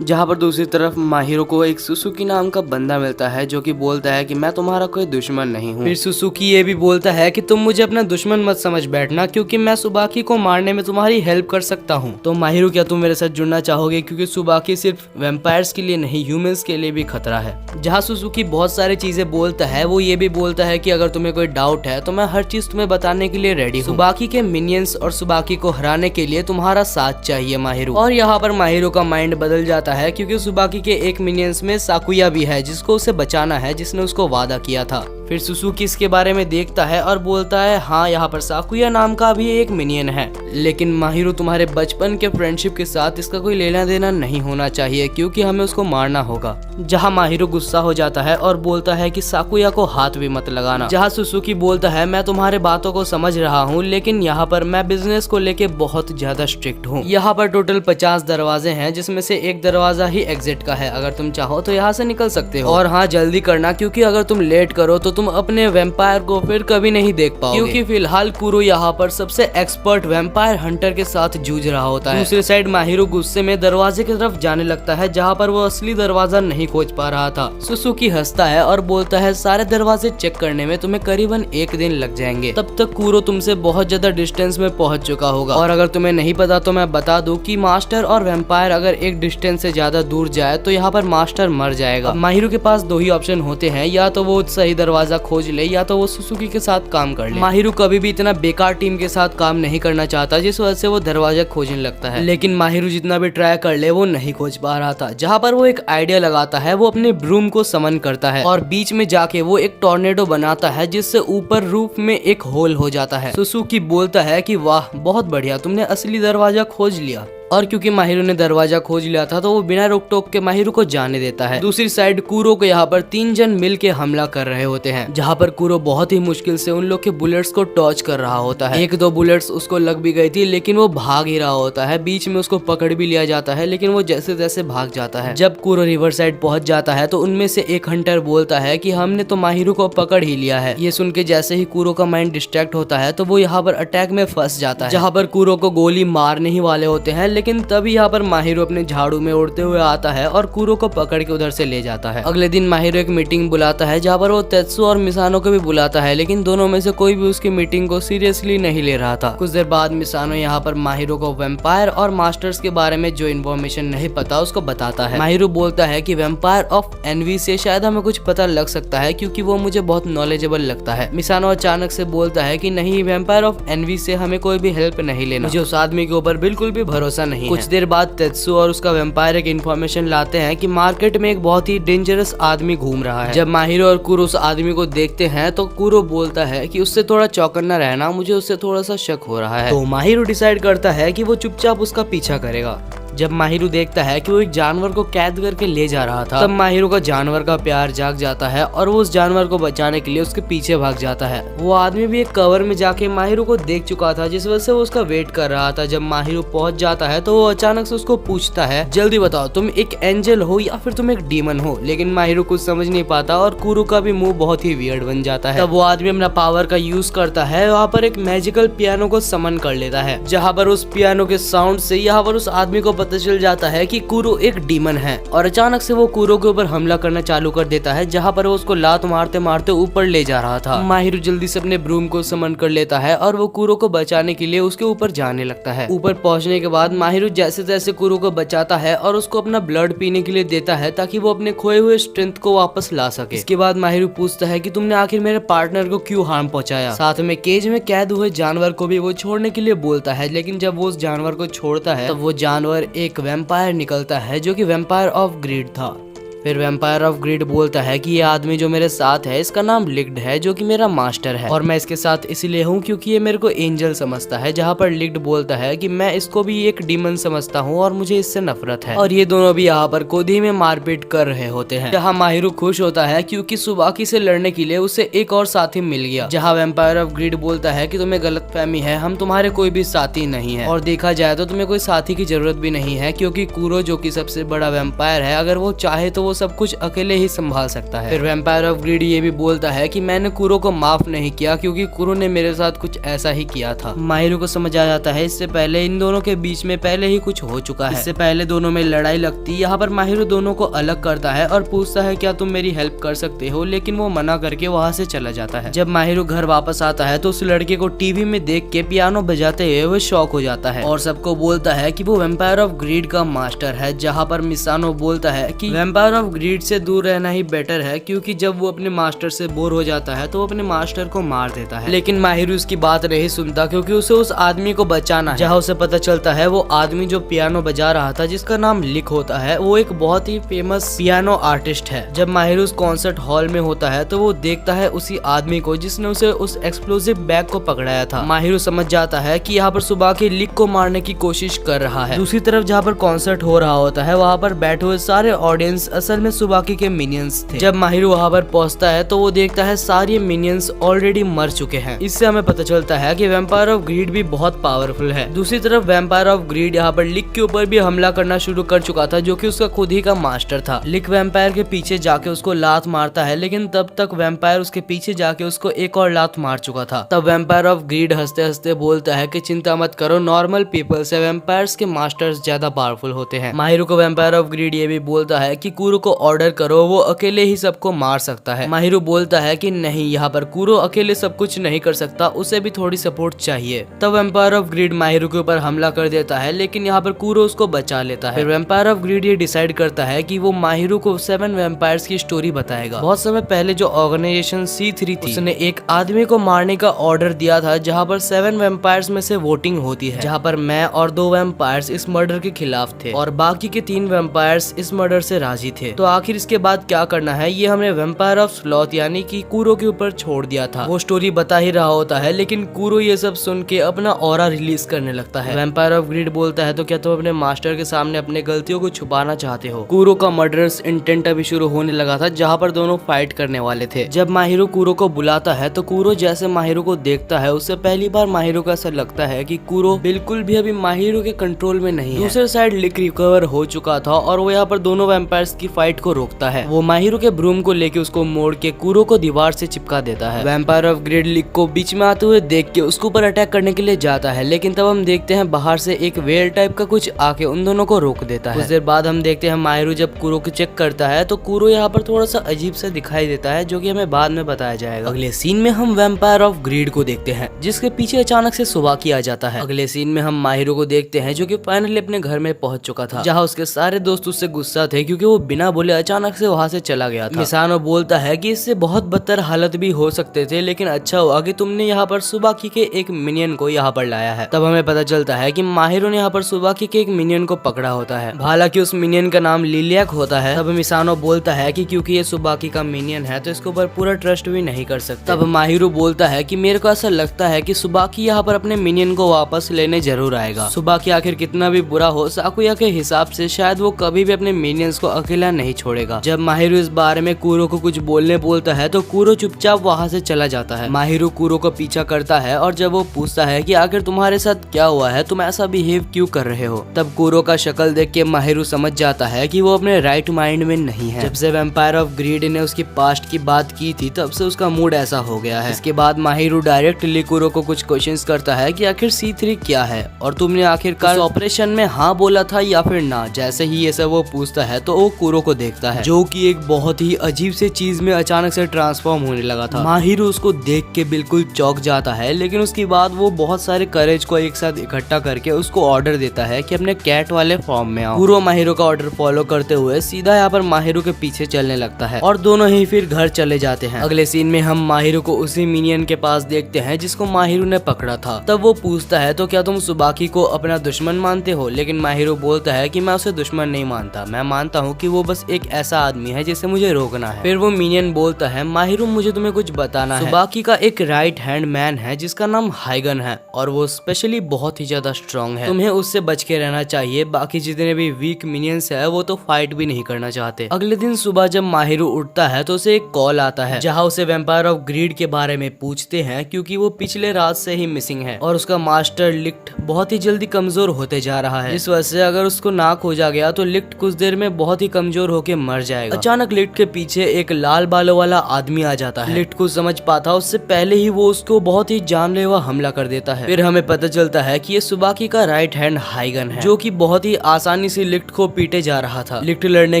जहाँ पर दूसरी तरफ माहिरो को एक सुसुकी नाम का बंदा मिलता है, जो कि बोलता है कि मैं तुम्हारा कोई दुश्मन नहीं हूँ। फिर सुसुकी ये भी बोलता है कि तुम मुझे अपना दुश्मन मत समझ बैठना, क्योंकि मैं सुबाकी को मारने में तुम्हारी हेल्प कर सकता हूँ। तो माहिरो क्या तुम मेरे साथ जुड़ना चाहोगे, क्योंकि सुबाकी सिर्फ वैम्पायर्स के लिए नहीं ह्यूमंस के लिए भी खतरा है। जहाँ सुसुकी बहुत सारी चीजें बोलता है, वो ये भी बोलता है कि अगर तुम्हें कोई डाउट है तो मैं हर चीज तुम्हें बताने के लिए रेडी हूँ। सुबाकी के मिनियंस और सुबाकी को हराने के लिए तुम्हारा साथ चाहिए माहिरो। और यहाँ पर माहिरो का माइंड बदल जाता है, क्योंकि सुबाकी के एक मिनियंस में साकुया भी है, जिसको उसे बचाना है, जिसने उसको वादा किया था। फिर सुसुकी इसके बारे में देखता है और बोलता है हाँ, यहाँ पर साकुया नाम का भी एक मिनियन है, लेकिन माहिरो तुम्हारे बचपन के फ्रेंडशिप के साथ इसका कोई लेना देना नहीं होना चाहिए, क्योंकि हमें उसको मारना होगा। जहाँ माहिरो गुस्सा हो जाता है और बोलता है कि साकुया को हाथ भी मत लगाना। जहाँ सुसुकी बोलता है मैं तुम्हारे बातों को समझ रहा हूँ, लेकिन यहाँ पर मैं बिजनेस को लेके बहुत ज्यादा स्ट्रिक्ट हूँ। यहाँ पर टोटल 50 दरवाजे हैं, जिसमें से एक दरवाजा ही एग्जिट का है। अगर तुम चाहो तो यहाँ से निकल सकते हो, और हाँ जल्दी करना, क्योंकि अगर तुम लेट करो तो तुम अपने वैम्पायर को फिर कभी नहीं देख पाओगे। क्योंकि फिलहाल कूरो यहाँ पर सबसे एक्सपर्ट वैम्पायर हंटर के साथ जूझ रहा होता है। दूसरी साइड माहिरो गुस्से में दरवाजे की तरफ जाने लगता है, जहाँ पर वो असली दरवाजा नहीं खोज पा रहा था। सुसुकी हंसता है और बोलता है सारे दरवाजे चेक करने में तुम्हें करीबन 1 दिन लग जाएंगे। तब तक कूरो तुमसे बहुत ज्यादा डिस्टेंस में पहुंच चुका होगा। और अगर तुम्हें नहीं पता तो मैं बता दूं कि मास्टर और वैम्पायर अगर एक डिस्टेंस से ज्यादा दूर जाए तो यहाँ पर मास्टर मर जाएगा। माहिरो के पास 2 ही ऑप्शन होते हैं, या तो वो सही दरवाजा खोज ले या तो वो सुसुकी के साथ काम कर ले। माहिरो कभी भी इतना बेकार टीम के साथ काम नहीं करना चाहता, जिस वजह से वो दरवाजा खोजने लगता है। लेकिन माहिरो जितना भी ट्राई कर ले वो नहीं खोज पा रहा था। जहाँ पर वो एक आइडिया लगाता है, वो अपने ब्रूम को समन करता है और बीच में जाके वो एक टॉर्नेडो बनाता है, जिससे ऊपर रूफ में एक होल हो जाता है। सुसुकी बोलता है कि वाह बहुत बढ़िया, तुमने असली दरवाजा खोज लिया। और क्योंकि माहिरो ने दरवाजा खोज लिया था तो वो बिना रोक टोक के माहिरो को जाने देता है। दूसरी साइड कूरो को यहाँ पर 3 जन मिल के हमला कर रहे होते हैं, जहाँ पर कूरो बहुत ही मुश्किल से उन लोग के बुलेट्स को टॉर्च कर रहा होता है। 1-2 बुलेट्स उसको लग भी गई थी, लेकिन वो भाग ही रहा होता है। बीच में उसको पकड़ भी लिया जाता है, लेकिन वो जैसे तैसे भाग जाता है। जब कूरो रिवर साइड पहुंच जाता है तो उनमें से एक हंटर बोलता है कि हमने तो माहिरो को पकड़ ही लिया है। ये सुन के जैसे ही कूरो का माइंड डिस्ट्रैक्ट होता है तो वो यहाँ पर अटैक में फंस जाता है, जहाँ पर कूरो को गोली मारने ही वाले होते हैं, लेकिन तभी यहाँ पर माहिरो अपने झाड़ू में उड़ते हुए आता है और कूरो को पकड़ के उधर से ले जाता है। अगले दिन माहिरो एक मीटिंग बुलाता है, जहाँ पर वो तेत्सु और मिसानो को भी बुलाता है, लेकिन दोनों में से कोई भी उसकी मीटिंग को सीरियसली नहीं ले रहा था। कुछ देर बाद मिसानो यहाँ पर माहिरो को वैम्पायर और मास्टर्स के बारे में जो इन्फॉर्मेशन नहीं पता उसको बताता है। माहिरो बोलता है कि वैम्पायर ऑफ एनवी से शायद हमें कुछ पता लग सकता है, क्योंकि वो मुझे बहुत नॉलेजेबल लगता है। मिसानो अचानक से बोलता है कि नहीं, वैम्पायर ऑफ एनवी से हमें कोई भी हेल्प नहीं लेना, मुझे उस आदमी के ऊपर बिल्कुल भी भरोसा नहीं। कुछ देर बाद तेत्सु और उसका वैम्पायर एक इन्फॉर्मेशन लाते हैं कि मार्केट में एक बहुत ही डेंजरस आदमी घूम रहा है। जब माहिरो और कूरो उस आदमी को देखते हैं तो कूरो बोलता है कि उससे थोड़ा चौकन्ना रहना, मुझे उससे थोड़ा सा शक हो रहा है। तो माहिरो डिसाइड करता है कि वो चुपचाप उसका पीछा करेगा। जब माहिरू देखता है कि वो एक जानवर को कैद करके ले जा रहा था, तब माहिरू का जानवर का प्यार जाग जाता है और वो उस जानवर को बचाने के लिए उसके पीछे भाग जाता है। वो आदमी भी एक कवर में जाके माहिरू को देख चुका था, जिस वजह से वो उसका वेट कर रहा था। जब माहिरू पहुंच जाता है तो वो अचानक से उसको पूछता है, जल्दी बताओ तुम एक एंजल हो या फिर तुम एक डीमन हो। लेकिन माहिरू कुछ समझ नहीं पाता और कुरो का भी मुंह बहुत ही वियर्ड बन जाता है। तब वो आदमी अपना पावर का यूज करता है, वहाँ पर एक मैजिकल पियानो को समन कर लेता है, जहाँ पर उस पियानो के साउंड से यहाँ पर उस आदमी को पता चल जाता है कि कुरो एक डीमन है। और अचानक से वो कुरो के ऊपर हमला करना चालू कर देता है, जहाँ पर वो उसको लात मारते मारते ऊपर ले जा रहा था। माहिरू जल्दी से अपने ब्रूम को समन कर लेता है और वो कुरो को बचाने के लिए उसके ऊपर जाने लगता है। ऊपर पहुंचने के बाद माहिरू जैसे तैसे कुरो को बचाता है और उसको अपना ब्लड पीने के लिए देता है, ताकि वो अपने खोए हुए स्ट्रेंथ को वापस ला सके। इसके बाद माहिरू पूछता है कि तुमने आखिर मेरे पार्टनर को क्यों हार्म पहुंचाया। साथ में केज में कैद हुए जानवर को भी वो छोड़ने के लिए बोलता है, लेकिन जब वो उस जानवर को छोड़ता है तब वो जानवर एक वैम्पायर निकलता है, जो कि वैम्पायर ऑफ ग्रीड था। फिर वैम्पायर ऑफ ग्रीड बोलता है कि ये आदमी जो मेरे साथ है इसका नाम लिग्ड है, जो कि मेरा मास्टर है, और मैं इसके साथ इसलिए हूँ क्योंकि ये मेरे को एंजल समझता है। जहाँ पर लिग्ड बोलता है कि मैं इसको भी एक डीमन समझता हूँ और मुझे इससे नफरत है। और ये दोनों भी यहाँ पर खुदी में मारपीट कर रहे होते हैं। जहाँ माहिरू खुश होता है क्योंकि सुबाकी से लड़ने के लिए उसे एक और साथी मिल गया। जहाँ वैम्पायर ऑफ ग्रीड बोलता है कि तुम्हें गलतफहमी है, हम तुम्हारे कोई भी साथी नहीं है, और देखा जाए तो तुम्हें कोई साथी की जरूरत भी नहीं है, क्योंकि कुरो जो कि सबसे बड़ा वैम्पायर है, अगर वो चाहे तो वो सब कुछ अकेले ही संभाल सकता है। फिर वैम्पायर ऑफ ग्रीड ये भी बोलता है कि मैंने कुरो को माफ नहीं किया, क्योंकि कुरो ने मेरे साथ कुछ ऐसा ही किया था। माहिरू को समझ आ जाता है इससे पहले इन दोनों के बीच में पहले ही कुछ हो चुका है। इससे पहले दोनों में लड़ाई लगती। यहाँ पर माहिरू दोनों को अलग करता है और पूछता है क्या तुम मेरी हेल्प कर सकते हो, लेकिन वो मना करके वहाँ से चला जाता है। जब माहिरू घर वापस आता है तो उस लड़के को टीवी में देख के पियानो बजाते हुए वो शॉक हो जाता है और सबको बोलता है कि वो वैम्पायर ऑफ ग्रीड का मास्टर है। जहाँ पर मिसानो बोलता है कि वैम्पायर ऑफ ग्रीड से दूर रहना ही बेटर है, क्योंकि जब वो अपने मास्टर से बोर हो जाता है तो वो अपने मास्टर को मार देता है। लेकिन माहिरू उसकी बात नहीं सुनता, क्योंकि उसे उस आदमी को बचाना है। जहाँ उसे पता चलता है वो आदमी जो पियानो बजा रहा था, जिसका नाम लिक होता है, वो एक बहुत ही फेमस पियानो आर्टिस्ट है। जब माहिरू उस कॉन्सर्ट हॉल में होता है तो वो देखता है उसी आदमी को जिसने उसे उस एक्सप्लोसिव बैग को पकड़ाया था। माहिरू समझ जाता है कि यहाँ पर सुबह के लिक को मारने की कोशिश कर रहा है। दूसरी तरफ जहाँ पर कॉन्सर्ट हो रहा होता है, वहाँ पर बैठे हुए सारे ऑडियंस असल में सुबाकी के मिनियंस थे। जब माहिरू वहाँ पर पहुँचता है तो वो देखता है सारे मिनियंस ऑलरेडी मर चुके हैं। इससे हमें पता चलता है कि वैम्पायर ऑफ ग्रीड भी बहुत पावरफुल है। दूसरी तरफ वैम्पायर ऑफ ग्रीड यहाँ पर लिक के ऊपर भी हमला करना शुरू कर चुका था, जो कि उसका खुद ही का मास्टर था। लिक वैम्पायर के पीछे जाके उसको लात मारता है, लेकिन तब तक वैम्पायर उसके पीछे जाके उसको एक और लात मार चुका था। तब वैम्पायर ऑफ ग्रीड हंसते हंसते बोलता है कि चिंता मत करो, नॉर्मल पीपल से वैम्पायर्स के मास्टर्स ज्यादा पावरफुल होते हैं। माहिरू को वैम्पायर ऑफ ग्रीड ये भी बोलता है कि कुरो को ऑर्डर करो, वो अकेले ही सबको मार सकता है। माहिरू बोलता है कि नहीं, यहाँ पर कुरो अकेले सब कुछ नहीं कर सकता, उसे भी थोड़ी सपोर्ट चाहिए। तब वैम्पायर ऑफ ग्रीड माहिरू के ऊपर हमला कर देता है, लेकिन यहाँ पर कुरो उसको बचा लेता है। फिर वैम्पायर ऑफ ग्रीड ये डिसाइड करता है कि वो माहिरू को 7 वैम्पायर्स की स्टोरी बताएगा। बहुत समय पहले जो ऑर्गेनाइजेशन C3 थी, उसने एक आदमी को मारने का ऑर्डर दिया था, जहाँ पर 7 वैम्पायर्स में से वोटिंग होती है, जहाँ पर मैं और 2 वैम्पायर्स इस मर्डर के खिलाफ थे और बाकी के 3 वैम्पायर्स इस मर्डर से राजी थे। तो आखिर इसके बाद क्या करना है, ये हमने वैम्पायर ऑफ स्लॉथ यानी कि कुरो के ऊपर छोड़ दिया था। वो स्टोरी बता ही रहा होता है, लेकिन कुरो ये सब सुन के अपना ऑरा रिलीज करने लगता है। वैम्पायर ऑफ ग्रीड बोलता है तो क्या तुम अपने मास्टर के सामने अपने गलतियों को छुपाना चाहते हो। कुरो का मर्डरस इंटेंट अभी शुरू होने लगा था, जहाँ पर दोनों फाइट करने वाले थे। जब माहिरू कुरो को बुलाता है तो कुरो जैसे माहिरू को देखता है, उससे पहली बार माहिरू को ऐसा लगता है कि कुरो बिल्कुल भी अभी माहिरू के कंट्रोल में नहीं है। दूसरे साइड लिक रिकवर हो चुका था और वो यहाँ पर दोनों वैम्पायर्स की फाइट को रोकता है। वो माहिरू के ब्रूम को लेके उसको मोड़ के कुरो को दीवार से चिपका देता है। वैम्पायर ऑफ ग्रीड लिक को बीच में आते हुए देख के उसके ऊपर अटैक करने के लिए जाता है, लेकिन तब हम देखते हैं बाहर से एक वेल टाइप का कुछ आके उन दोनों को रोक देता है। कुछ देर बाद हम देखते हैं माहिरू जब कुरो को चेक करता है तो कुरो यहाँ पर थोड़ा सा अजीब सा दिखाई देता है, जो कि हमें बाद में बताया जाएगा। अगले सीन में हम वैम्पायर ऑफ ग्रीड को देखते हैं, जिसके पीछे अचानक से सुबाकी आ जाता है। अगले सीन में हम माहिरू को देखते हैं, जो कि फाइनली अपने घर में पहुंच चुका था, जहाँ उसके सारे दोस्त उससे गुस्सा थे क्योंकि वो बिना बिना बोले अचानक से वहाँ से चला गया था। मिसानो बोलता है कि इससे बहुत बदतर हालत भी हो सकते थे, लेकिन अच्छा हुआ कि तुमने यहाँ पर सुबाकी के एक मिनियन को यहाँ पर लाया है। तब हमें पता चलता है कि माहिरो ने यहाँ पर सुबाकी के एक मिनियन को पकड़ा होता है, हालांकि उस मिनियन का नाम लिलियाक होता है। तब मिसानो बोलता है कि क्योंकि ये सुबाकी का मिनियन है तो इसके ऊपर पूरा ट्रस्ट भी नहीं कर सकता। तब माहिरो बोलता है कि मेरे को ऐसा लगता है कि सुबाकी यहाँ पर अपने मिनियन को वापस लेने जरूर आएगा। सुबाकी आखिर कितना भी बुरा हो, साकुया के हिसाब से शायद वो कभी भी अपने मिनियंस को अकेला नहीं छोड़ेगा। जब माहिरो इस बारे में कूरो को कुछ बोलने बोलता है तो कूरो चुपचाप वहाँ से चला जाता है। माहिरो कूरो को पीछा करता है और जब वो पूछता है कि आखिर तुम्हारे साथ क्या हुआ है, तुम ऐसा बिहेव क्यों कर रहे हो, तब कूरो का शक्ल देख के माहिरो समझ जाता है कि वो अपने राइट माइंड में नहीं है। जब से वैम्पायर ऑफ ग्रीड ने उसकी पास्ट की बात की थी तब से उसका मूड ऐसा हो गया है। इसके बाद माहिरो डायरेक्टली कूरो को कुछ क्वेश्चंस करता है कि आखिर C3 क्या है और तुमने आखिरकार ऑपरेशन में हाँ बोला था या फिर ना। जैसे ही ये सब वो पूछता है तो वो कूरो को देखता है जो कि एक बहुत ही अजीब से चीज में अचानक से ट्रांसफॉर्म होने लगा था। माहिरो उसको देख के बिल्कुल चौंक जाता है, लेकिन उसके बाद वो बहुत सारे करेज को एक साथ इकट्ठा करके उसको ऑर्डर देता है कि अपने कैट वाले फॉर्म में आओ। कूरो माहिरो का ऑर्डर फॉलो करते हुए सीधा यहाँ पर माहिरो के पीछे चलने लगता है और दोनों ही फिर घर चले जाते हैं। अगले सीन में हम माहिरो को उसी मिनियन के पास देखते हैं जिसको माहिरो ने पकड़ा था। तब वो पूछता है तो क्या तुम सुबाकी को अपना दुश्मन मानते हो, लेकिन माहिरो बोलता है कि मैं उसे दुश्मन नहीं मानता, मैं मानता हूँ कि वो बस एक ऐसा आदमी है जिसे मुझे रोकना है। फिर वो मिनियन बोलता है माहिरो मुझे तुम्हें कुछ बताना है। सुबाकी का एक राइट हैंड मैन है जिसका नाम हाइगन है और वो स्पेशली बहुत ही ज्यादा स्ट्रॉन्ग है, तुम्हें उससे बच के रहना चाहिए। बाकी जितने भी वीक मिनियंस है वो तो फाइट भी नहीं करना चाहते। अगले दिन सुबह जब माहिरो उठता है तो उसे एक कॉल आता है जहाँ उसे वैम्पायर ऑफ ग्रीड के बारे में पूछते हैं क्योंकि वो पिछले रात से ही मिसिंग है और उसका मास्टर लिक्ट बहुत ही जल्दी कमजोर होते जा रहा है। इस वजह से अगर उसको ना खोजा गया तो लिक्ट कुछ देर में बहुत ही कमजोर होके मर जाएगा। अचानक लिक्ट के पीछे एक लाल बालों वाला आदमी आ जाता है। लिक्ट को समझ पाता उससे पहले ही वो उसको बहुत ही जानलेवा हमला कर देता है। फिर हमें पता चलता है कि ये सुबाकी का राइट हैंड हाइगन है जो कि बहुत ही आसानी से लिक्ट को पीटे जा रहा था। लिक्ट लड़ने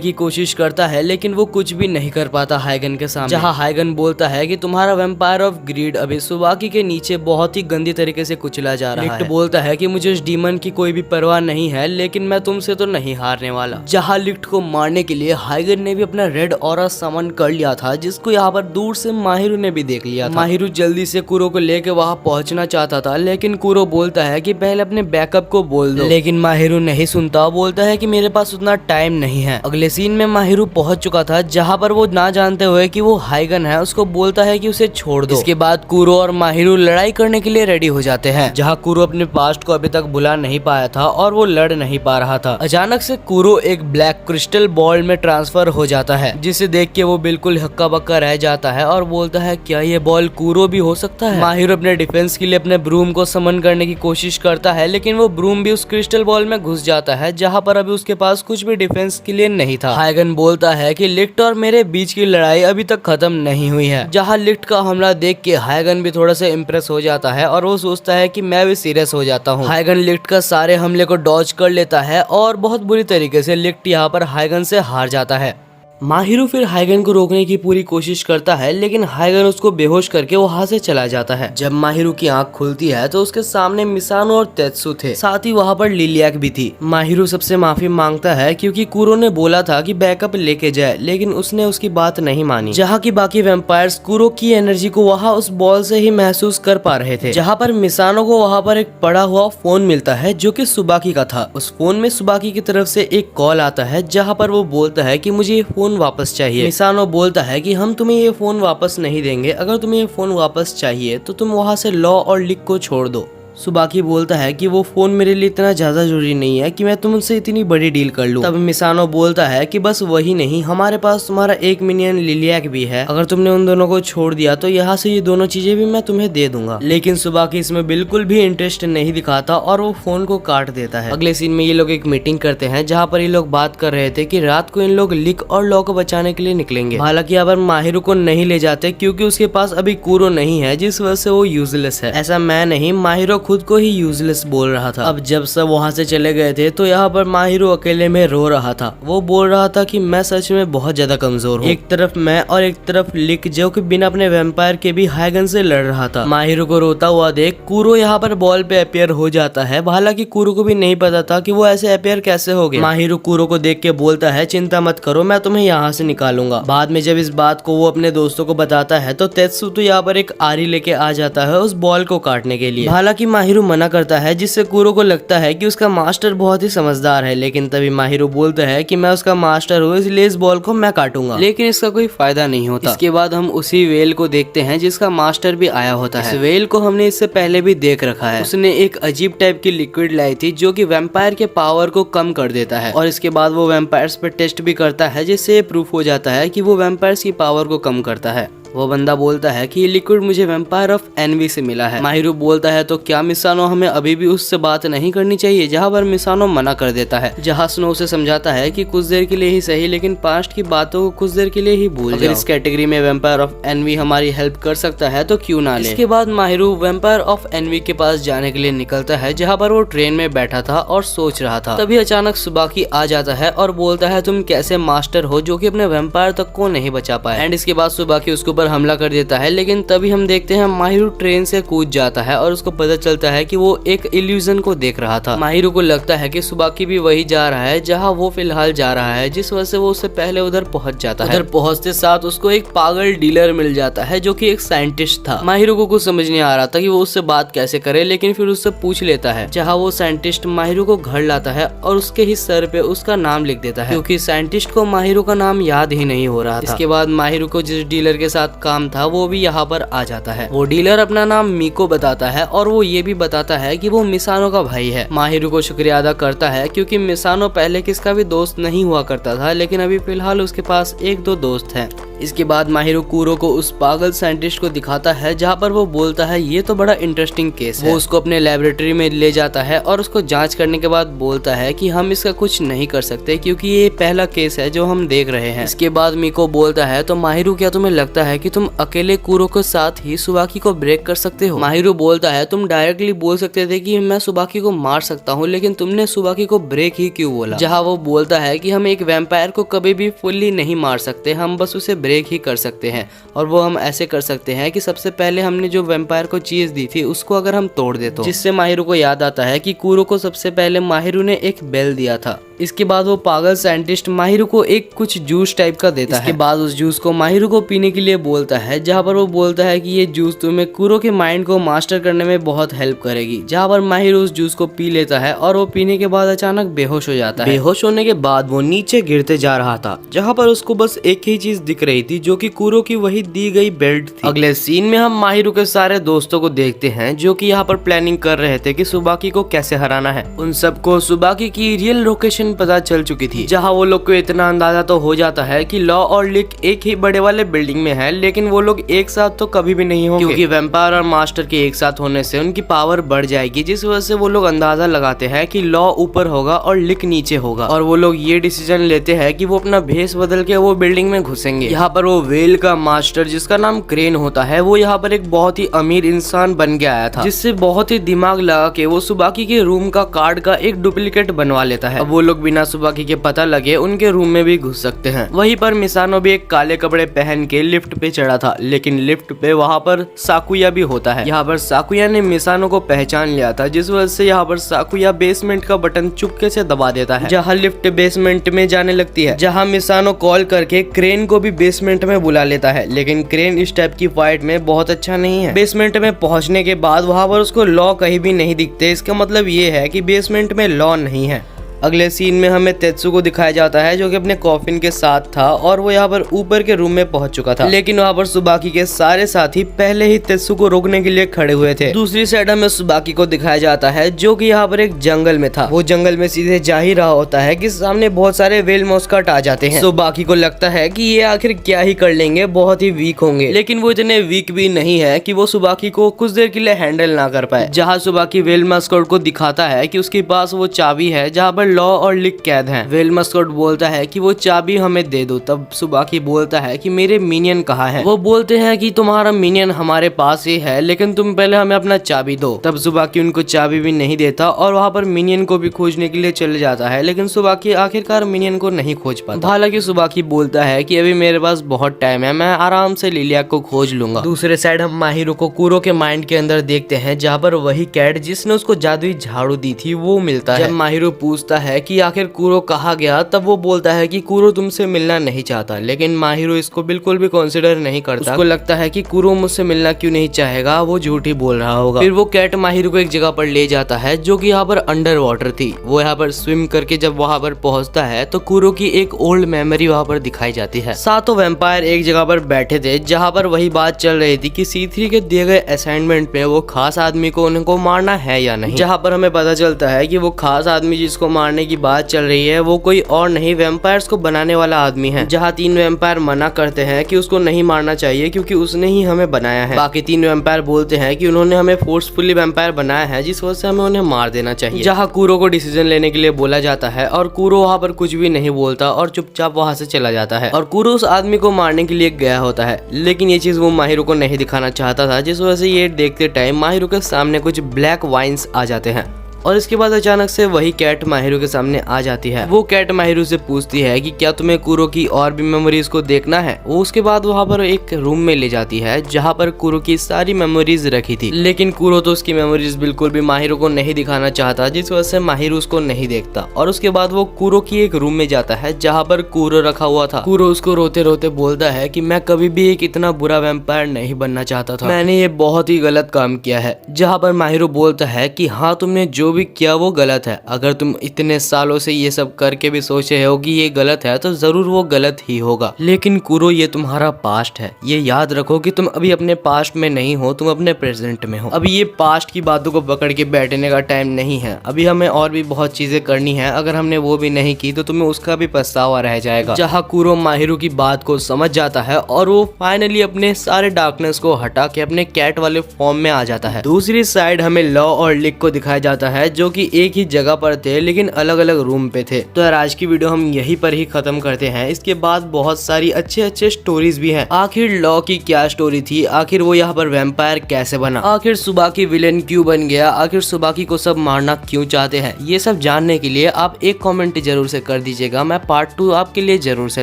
की कोशिश करता है लेकिन वो कुछ भी नहीं कर पाता हाइगन के सामने। जहाँ हाइगन बोलता है कि तुम्हारा वैम्पायर ऑफ ग्रीड अभी सुबाकी के नीचे बहुत ही गंदी तरीके से कुचला जा रहा है। लिक्ट बोलता है कि मुझे उस डीमन की कोई भी परवाह नहीं है, लेकिन मैं तुमसे तो नहीं हारने वाला। जहाँ लिक्ट को मारने के लिए हाइगन ने भी अपना रेड ऑरा समन कर लिया था जिसको यहाँ पर दूर से माहिरो ने भी देख लिया था। माहिरो जल्दी से कूरो को लेके वहाँ पहुँचना चाहता था, लेकिन कूरो बोलता है कि पहले अपने बैकअप को बोल दो, लेकिन माहिरो नहीं सुनता। बोलता है कि मेरे पास उतना टाइम नहीं है। अगले सीन में माहिरो पहुंच चुका था जहाँ पर वो ना जानते हुए कि वो हाइगन है उसको बोलता है कि उसे छोड़ दो। इसके बाद कूरो और माहिरो लड़ाई करने के लिए रेडी हो जाते हैं। जहाँ कूरो अपने पास्ट को अभी तक भुला नहीं पाया था और वो लड़ नहीं पा रहा था। अचानक से कूरो एक ब्लैक क्रिस्टल बॉल में ट्रांसफर हो जाता है जिसे देख के वो बिल्कुल हक्का बक्का रह जाता है और बोलता है क्या ये बॉल कूरो भी हो सकता है। माहिरो अपने डिफेंस के लिए अपने ब्रूम को समन करने की कोशिश करता है, लेकिन वो ब्रूम भी उस क्रिस्टल बॉल में घुस जाता है जहाँ पर अभी उसके पास कुछ भी डिफेंस के लिए नहीं था। हाइगन बोलता है कि लिक्ट और मेरे बीच की लड़ाई अभी तक खत्म नहीं हुई है। जहाँ लिक्ट का हमला देख के हाइगन भी थोड़ा सा इम्प्रेस हो जाता है और वो सोचता है कि मैं भी सीरियस हो जाता हूँ। हाइगन लिक्ट का सारे हमले को डॉज कर लेता है और बहुत बुरी तरीके से लिक्ट यहाँ पर हाइगन से हार जाता है। माहिरो फिर हाइगन को रोकने की पूरी कोशिश करता है, लेकिन हाइगन उसको बेहोश करके वहाँ से चला जाता है। जब माहिरो की आंख खुलती है तो उसके सामने मिसानो और तेत्सु थे, साथ ही वहाँ पर लिलियाक भी थी। माहिरो सबसे माफी मांगता है क्योंकि कूरो ने बोला था कि बैकअप लेके जाए, लेकिन उसने उसकी बात नहीं मानी। जहाँ की बाकी वैम्पायर्स कूरो की एनर्जी को वहाँ उस बॉल से ही महसूस कर पा रहे थे। जहाँ पर मिसानो को वहाँ पर एक पड़ा हुआ फोन मिलता है जो कि सुबाकी का था। उस फोन में सुबाकी की तरफ से एक कॉल आता है जहाँ पर वो बोलता है कि मुझे ये फोन वापस चाहिए। मिसानो बोलता है कि हम तुम्हें ये फोन वापस नहीं देंगे, अगर तुम्हें ये फोन वापस चाहिए तो तुम वहाँ से लॉ और लिक को छोड़ दो। सुबाकी बोलता है कि वो फोन मेरे लिए इतना ज्यादा जरूरी नहीं है कि मैं तुमसे इतनी बड़ी डील कर लूं। तब मिसानो बोलता है कि बस वही नहीं, हमारे पास तुम्हारा एक मिनियन लिलियाक भी है, अगर तुमने उन दोनों को छोड़ दिया तो यहाँ से ये दोनों चीजें भी मैं तुम्हें दे दूंगा। लेकिन सुबाकी इसमें बिल्कुल भी इंटरेस्ट नहीं दिखाता और वो फोन को काट देता है। अगले सीन में ये लोग एक मीटिंग करते हैं जहाँ पर ये लोग बात कर रहे थे कि रात को इन लोग लिक और लॉ को बचाने के लिए निकलेंगे। हालांकि यहाँ पर माहिरो को नहीं ले जाते क्योंकि उसके पास अभी कूरो नहीं है, जिस वजह से वो यूजलेस है। ऐसा मैं नहीं, माहिरो खुद को ही यूजलेस बोल रहा था। अब जब सब वहाँ से चले गए थे तो यहाँ पर माहिरो अकेले में रो रहा था। वो बोल रहा था कि मैं सच में बहुत ज्यादा कमजोर हूँ। एक तरफ मैं और एक तरफ लिक जो कि बिना अपने वैम्पायर के भी हाइगन से लड़ रहा था। माहिरो को रोता हुआ देख कूरो यहाँ पर बॉल पे अपियर हो जाता है। हालांकि कूरो को भी नहीं पता था कि वो ऐसे अपियर कैसे हो गए। माहिरो कूरो को देख के बोलता है चिंता मत करो, मैं तुम्हें यहाँ से निकालूंगा। बाद में जब इस बात को वो अपने दोस्तों को बताता है तो तेत्सु तो यहाँ पर एक आरी लेके आ जाता है उस बॉल को काटने के लिए। हालांकि माहिरो मना करता है जिससे कूरो को लगता है कि उसका मास्टर बहुत ही समझदार है। लेकिन तभी माहिरो बोलता है कि मैं उसका मास्टर हूँ इसलिए इस बॉल को मैं काटूंगा। लेकिन इसका कोई फायदा नहीं होता। इसके बाद हम उसी वेल को देखते हैं जिसका मास्टर भी आया होता है। इस वेल को हमने इससे पहले भी देख रखा है। उसने एक अजीब टाइप की लिक्विड लाई थी जो कि वैम्पायर के पावर को कम कर देता है और इसके बाद वो वैम्पायर्स पे टेस्ट भी करता है जिससे ये प्रूफ हो जाता है कि वो वैम्पायर्स की पावर को कम करता है। वो बंदा बोलता है कि ये लिक्विड मुझे वैम्पायर ऑफ एनवी से मिला है। माहिरो बोलता है तो क्या मिसानो हमें अभी भी उससे बात नहीं करनी चाहिए, जहाँ पर मिसानो मना कर देता है। जहाँ स्नो उसे समझाता है कि कुछ देर के लिए ही सही लेकिन पास्ट की बातों को कुछ देर के लिए ही भूल जाओ। इस कैटेगरी में वैम्पायर ऑफ एनवी हमारी हेल्प कर सकता है तो क्यों ना ले। इसके बाद माहिरो वैम्पायर ऑफ एनवी के पास जाने के लिए निकलता है जहाँ पर वो ट्रेन में बैठा था और सोच रहा था। तभी अचानक सुबाकी आ जाता है और बोलता है तुम कैसे मास्टर हो जो कि अपने वैम्पायर तक को नहीं बचा पाए। एंड इसके बाद सुबाकी उसके ऊपर हमला कर देता है। लेकिन तभी हम देखते हैं माहिरो ट्रेन से कूद जाता है और उसको पता चलता है कि वो एक इल्यूजन को देख रहा था। माहिरो को लगता है कि सुबाकी भी वही जा रहा है जहां वो फिलहाल जा रहा है, जिस वजह से वो उससे पहले उधर पहुंच जाता है। उधर पहुंचते साथ उसको एक पागल डीलर मिल जाता है जो कि एक साइंटिस्ट था। माहिरो को कुछ समझ नहीं आ रहा था कि वो उससे बात कैसे करे, लेकिन फिर उससे पूछ लेता है। जहाँ वो साइंटिस्ट माहिरो को घर लाता है और उसके ही सर पे उसका नाम लिख देता है क्योंकि साइंटिस्ट को माहिरो का नाम याद ही नहीं हो रहा था। इसके बाद माहिरो को जिस डीलर के साथ काम था वो भी यहाँ पर आ जाता है। वो डीलर अपना नाम मीको बताता है और वो ये भी बताता है कि वो मिसानो का भाई है। माहिरो को शुक्रिया अदा करता है क्योंकि मिसानो पहले किसका भी दोस्त नहीं हुआ करता था, लेकिन अभी फिलहाल उसके पास एक दो दोस्त हैं। इसके बाद माहिरो कूरो को उस पागल साइंटिस्ट को दिखाता है जहाँ पर वो बोलता है ये तो बड़ा इंटरेस्टिंग केस है। वो उसको अपने लेबोरेटरी में ले जाता है और उसको जांच करने के बाद बोलता है कि हम इसका कुछ नहीं कर सकते क्योंकि ये पहला केस है जो हम देख रहे हैं। इसके बाद मीको बोलता है तो माहिरो क्या तुम्हें लगता है कि तुम अकेले कूरो के साथ ही सुबाकी को ब्रेक कर सकते हो? माहिरो बोलता है तुम डायरेक्टली बोल सकते थे कि मैं सुबाकी को मार सकता हूँ, लेकिन तुमने सुबाकी को ब्रेक ही क्यों बोला? जहाँ वो बोलता है कि हम एक वैम्पायर को कभी भी फुल्ली नहीं मार सकते, हम बस उसे ब्रेक ही कर सकते हैं। और वो हम ऐसे कर सकते हैं कि सबसे पहले हमने जो वैम्पायर को चीज दी थी उसको अगर हम तोड़ दे तो। जिससे माहिरो को याद आता है कि कूरो को सबसे पहले माहिरो ने एक बेल दिया था। इसके बाद वो पागल साइंटिस्ट माहिरो को एक कुछ जूस टाइप का देता है। इसके बाद उस जूस को माहिरो को पीने के लिए बोलता है, जहाँ पर वो बोलता है कि ये जूस तुम्हें कूरो के माइंड को मास्टर करने में बहुत हेल्प करेगी। जहाँ पर माहिरो उस जूस को पी लेता है और वो पीने के बाद अचानक बेहोश हो जाता है। बेहोश होने के बाद वो नीचे गिरते जा रहा था, जहाँ पर उसको बस एक ही चीज दिख रही थी जो कि कूरो की वही दी गई बेल्ट थी। अगले सीन में हम माहिरो के सारे दोस्तों को देखते हैं जो कि यहाँ पर प्लानिंग कर रहे थे कि सुबाकी को कैसे हराना है। उन सबको सुबाकी की रियल लोकेशन पता चल चुकी थी, जहाँ वो लोग को इतना अंदाजा तो हो जाता है कि लॉ और लिक एक ही बड़े वाले बिल्डिंग में है, लेकिन वो लोग एक साथ तो कभी भी नहीं होंगे क्योंकि वैम्पायर और मास्टर के एक साथ होने से उनकी पावर बढ़ जाएगी, जिस वजह से वो लोग अंदाजा लगाते हैं कि लॉ ऊपर होगा और लिक नीचे होगा। और वो लोग ये डिसीजन लेते हैं कि वो अपना भेष बदल के वो बिल्डिंग में घुसेंगे। यहाँ पर वो वेल का मास्टर जिसका नाम क्रेन होता है वो यहाँ पर एक बहुत ही अमीर इंसान बन के आया था, जिससे बहुत ही दिमाग लगा के वो सुबाकी के रूम का कार्ड का एक डुप्लीकेट बनवा लेता है। अब वो लोग बिना सुबाकी के पता लगे उनके रूम में भी घुस सकते हैं। वहीं पर मिसानो भी एक काले कपड़े पहन के लिफ्ट पे चढ़ा था, लेकिन लिफ्ट पे वहाँ पर साकुया भी होता है। यहाँ पर साकुया ने मिसानो को पहचान लिया था, जिस वजह से यहाँ पर साकुया बेसमेंट का बटन चुपके से दबा देता है, जहाँ लिफ्ट बेसमेंट में जाने लगती है। जहाँ मिसानो कॉल करके क्रेन को भी बेसमेंट में बुला लेता है, लेकिन क्रेन इस टाइप की फाइट में बहुत अच्छा नहीं है। बेसमेंट में पहुंचने के बाद वहाँ पर उसको लॉ कहीं भी नहीं दिखते। इसका मतलब ये है कि बेसमेंट में लॉ नहीं है। अगले सीन में हमें तेत्सु को दिखाया जाता है जो कि अपने कॉफिन के साथ था और वो यहाँ पर ऊपर के रूम में पहुंच चुका था, लेकिन वहाँ पर सुबाकी के सारे साथी पहले ही तेत्सु को रोकने के लिए खड़े हुए थे। दूसरी साइड हमें सुबाकी को दिखाया जाता है जो कि यहाँ पर एक जंगल में था। वो जंगल में सीधे जा ही रहा होता है कि सामने बहुत सारे वेल मॉस्कट आ जाते हैं। सुबाकी को लगता है कि ये आखिर क्या ही कर लेंगे, बहुत ही वीक होंगे, लेकिन वो इतने वीक भी नहीं है कि वो सुबाकी को कुछ देर के लिए हैंडल ना कर पाए। जहाँ सुबाकी वेल मॉस्कट को दिखाता है कि उसके पास वो चाबी है जहाँ पर लॉ और लिक कैद हैं। व्हेल मस्कट बोलता है कि वो चाबी हमें दे दो। तब सुबाकी बोलता है कि मेरे मिनियन कहाँ है। वो बोलते हैं कि तुम्हारा मिनियन हमारे पास ही है, लेकिन तुम पहले हमें अपना चाबी दो। तब सुबाकी उनको चाबी भी नहीं देता और वहाँ पर मिनियन को भी खोजने के लिए चले जाता है, लेकिन सुबाकी आखिरकार मिनियन को नहीं खोज पाता। हालांकि सुबाकी बोलता है कि अभी मेरे पास बहुत टाइम है, मैं आराम से लिलिया को खोज लूंगा। दूसरे साइड हम माहिरो को कुरो के माइंड के अंदर देखते हैं, जहाँ पर वही कैट जिसने उसको जादुई झाड़ू दी थी वो मिलता है। जब माहिरो पूछता है कि आखिर कुरो कहाँ गया, तब वो बोलता है कि कुरो तुमसे मिलना नहीं चाहता, लेकिन माहिरो इसको बिल्कुल भी कंसिडर नहीं करता। उसको लगता है कि कुरो मुझसे मिलना क्यों नहीं चाहेगा, वो झूठ ही बोल रहा होगा। फिर वो कैट माहिरो को एक जगह पर ले जाता है जो कि यहाँ पर अंडर वाटर थी। वो यहाँ पर स्विम करके जब वहाँ पर पहुंचता है तो कुरो की एक ओल्ड मेमोरी वहाँ पर दिखाई जाती है। सातों वैम्पायर एक जगह पर बैठे थे, जहाँ पर वही बात चल रही थी कि C3 के दिए गए असाइनमेंट में वो खास आदमी को उनको मारना है या नहीं। जहाँ पर हमें पता चलता है कि वो खास आदमी जिसको मारने की बात चल रही है वो कोई और नहीं, वैम्पायर्स को बनाने वाला आदमी है। जहाँ 3 वैम्पायर मना करते हैं कि उसको नहीं मारना चाहिए क्योंकि उसने ही हमें बनाया है। बाकी 3 वैम्पायर बोलते हैं कि उन्होंने हमें फोर्सफुली वैम्पायर बनाया है, जिस वजह से हमें उन्हें मार देना चाहिए। जहाँ कुरो को डिसीजन लेने के लिए बोला जाता है और कुरो वहाँ पर कुछ भी नहीं बोलता और चुपचाप वहाँ से चला जाता है। और कुरो उस आदमी को मारने के लिए गया होता है, लेकिन ये चीज वो माहिरो को नहीं दिखाना चाहता था, जिस वजह से ये देखते टाइम माहिरो के सामने कुछ ब्लैक वाइन्स आ जाते हैं। और इसके बाद अचानक से वही कैट माहिरो के सामने आ जाती है। वो कैट माहिरो से पूछती है कि क्या तुम्हें कुरो की और भी मेमोरीज को देखना है। वो उसके बाद वहाँ पर एक रूम में ले जाती है जहाँ पर कुरो की सारी मेमोरीज रखी थी, लेकिन कुरो तो उसकी मेमोरीज बिल्कुल भी माहिरो को नहीं दिखाना चाहता, जिस वजह से माहिरो उसको नहीं देखता। और उसके बाद वो कुरो की एक रूम में जाता है जहाँ पर कुरो रखा हुआ था। कुरो उसको रोते रोते बोलता है कि मैं कभी भी एक इतना बुरा वैम्पायर नहीं बनना चाहता था, मैंने ये बहुत ही गलत काम किया है। जहाँ पर माहिरो बोलता है कि हाँ, तुमने जो भी किया वो गलत है। अगर तुम इतने सालों से ये सब करके भी सोचे हो कि ये गलत है तो जरूर वो गलत ही होगा, लेकिन कुरो ये तुम्हारा पास्ट है। ये याद रखो कि तुम अभी अपने पास्ट में नहीं हो, तुम अपने प्रेजेंट में हो। अभी ये पास्ट की बातों को पकड़ के बैठने का टाइम नहीं है। अभी हमें और भी बहुत चीजें करनी है, अगर हमने वो भी नहीं की तो तुम्हें उसका भी पछतावा रह जाएगा। जहाँ कुरो माहिरो की बात को समझ जाता है और वो फाइनली अपने सारे डार्कनेस को हटा के अपने कैट वाले फॉर्म में आ जाता है। दूसरी साइड हमें लॉ और लिक को दिखाया जाता है जो कि एक ही जगह पर थे लेकिन अलग अलग रूम पे थे। तो यार आज की वीडियो हम यहीं पर ही खत्म करते हैं। इसके बाद बहुत सारी अच्छे स्टोरीज भी हैं। आखिर लॉ की क्या स्टोरी थी, आखिर वो यहाँ पर वैम्पायर कैसे बना, आखिर सुबाकी विलेन क्यों बन गया, आखिर सुबाकी को सब मारना क्यों चाहते हैं, ये सब जानने के लिए आप एक कॉमेंट जरूर से कर दीजिएगा। मैं पार्ट 2 आपके लिए जरूर से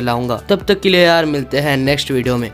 लाऊंगा। तब तक के लिए यार मिलते हैं नेक्स्ट वीडियो में।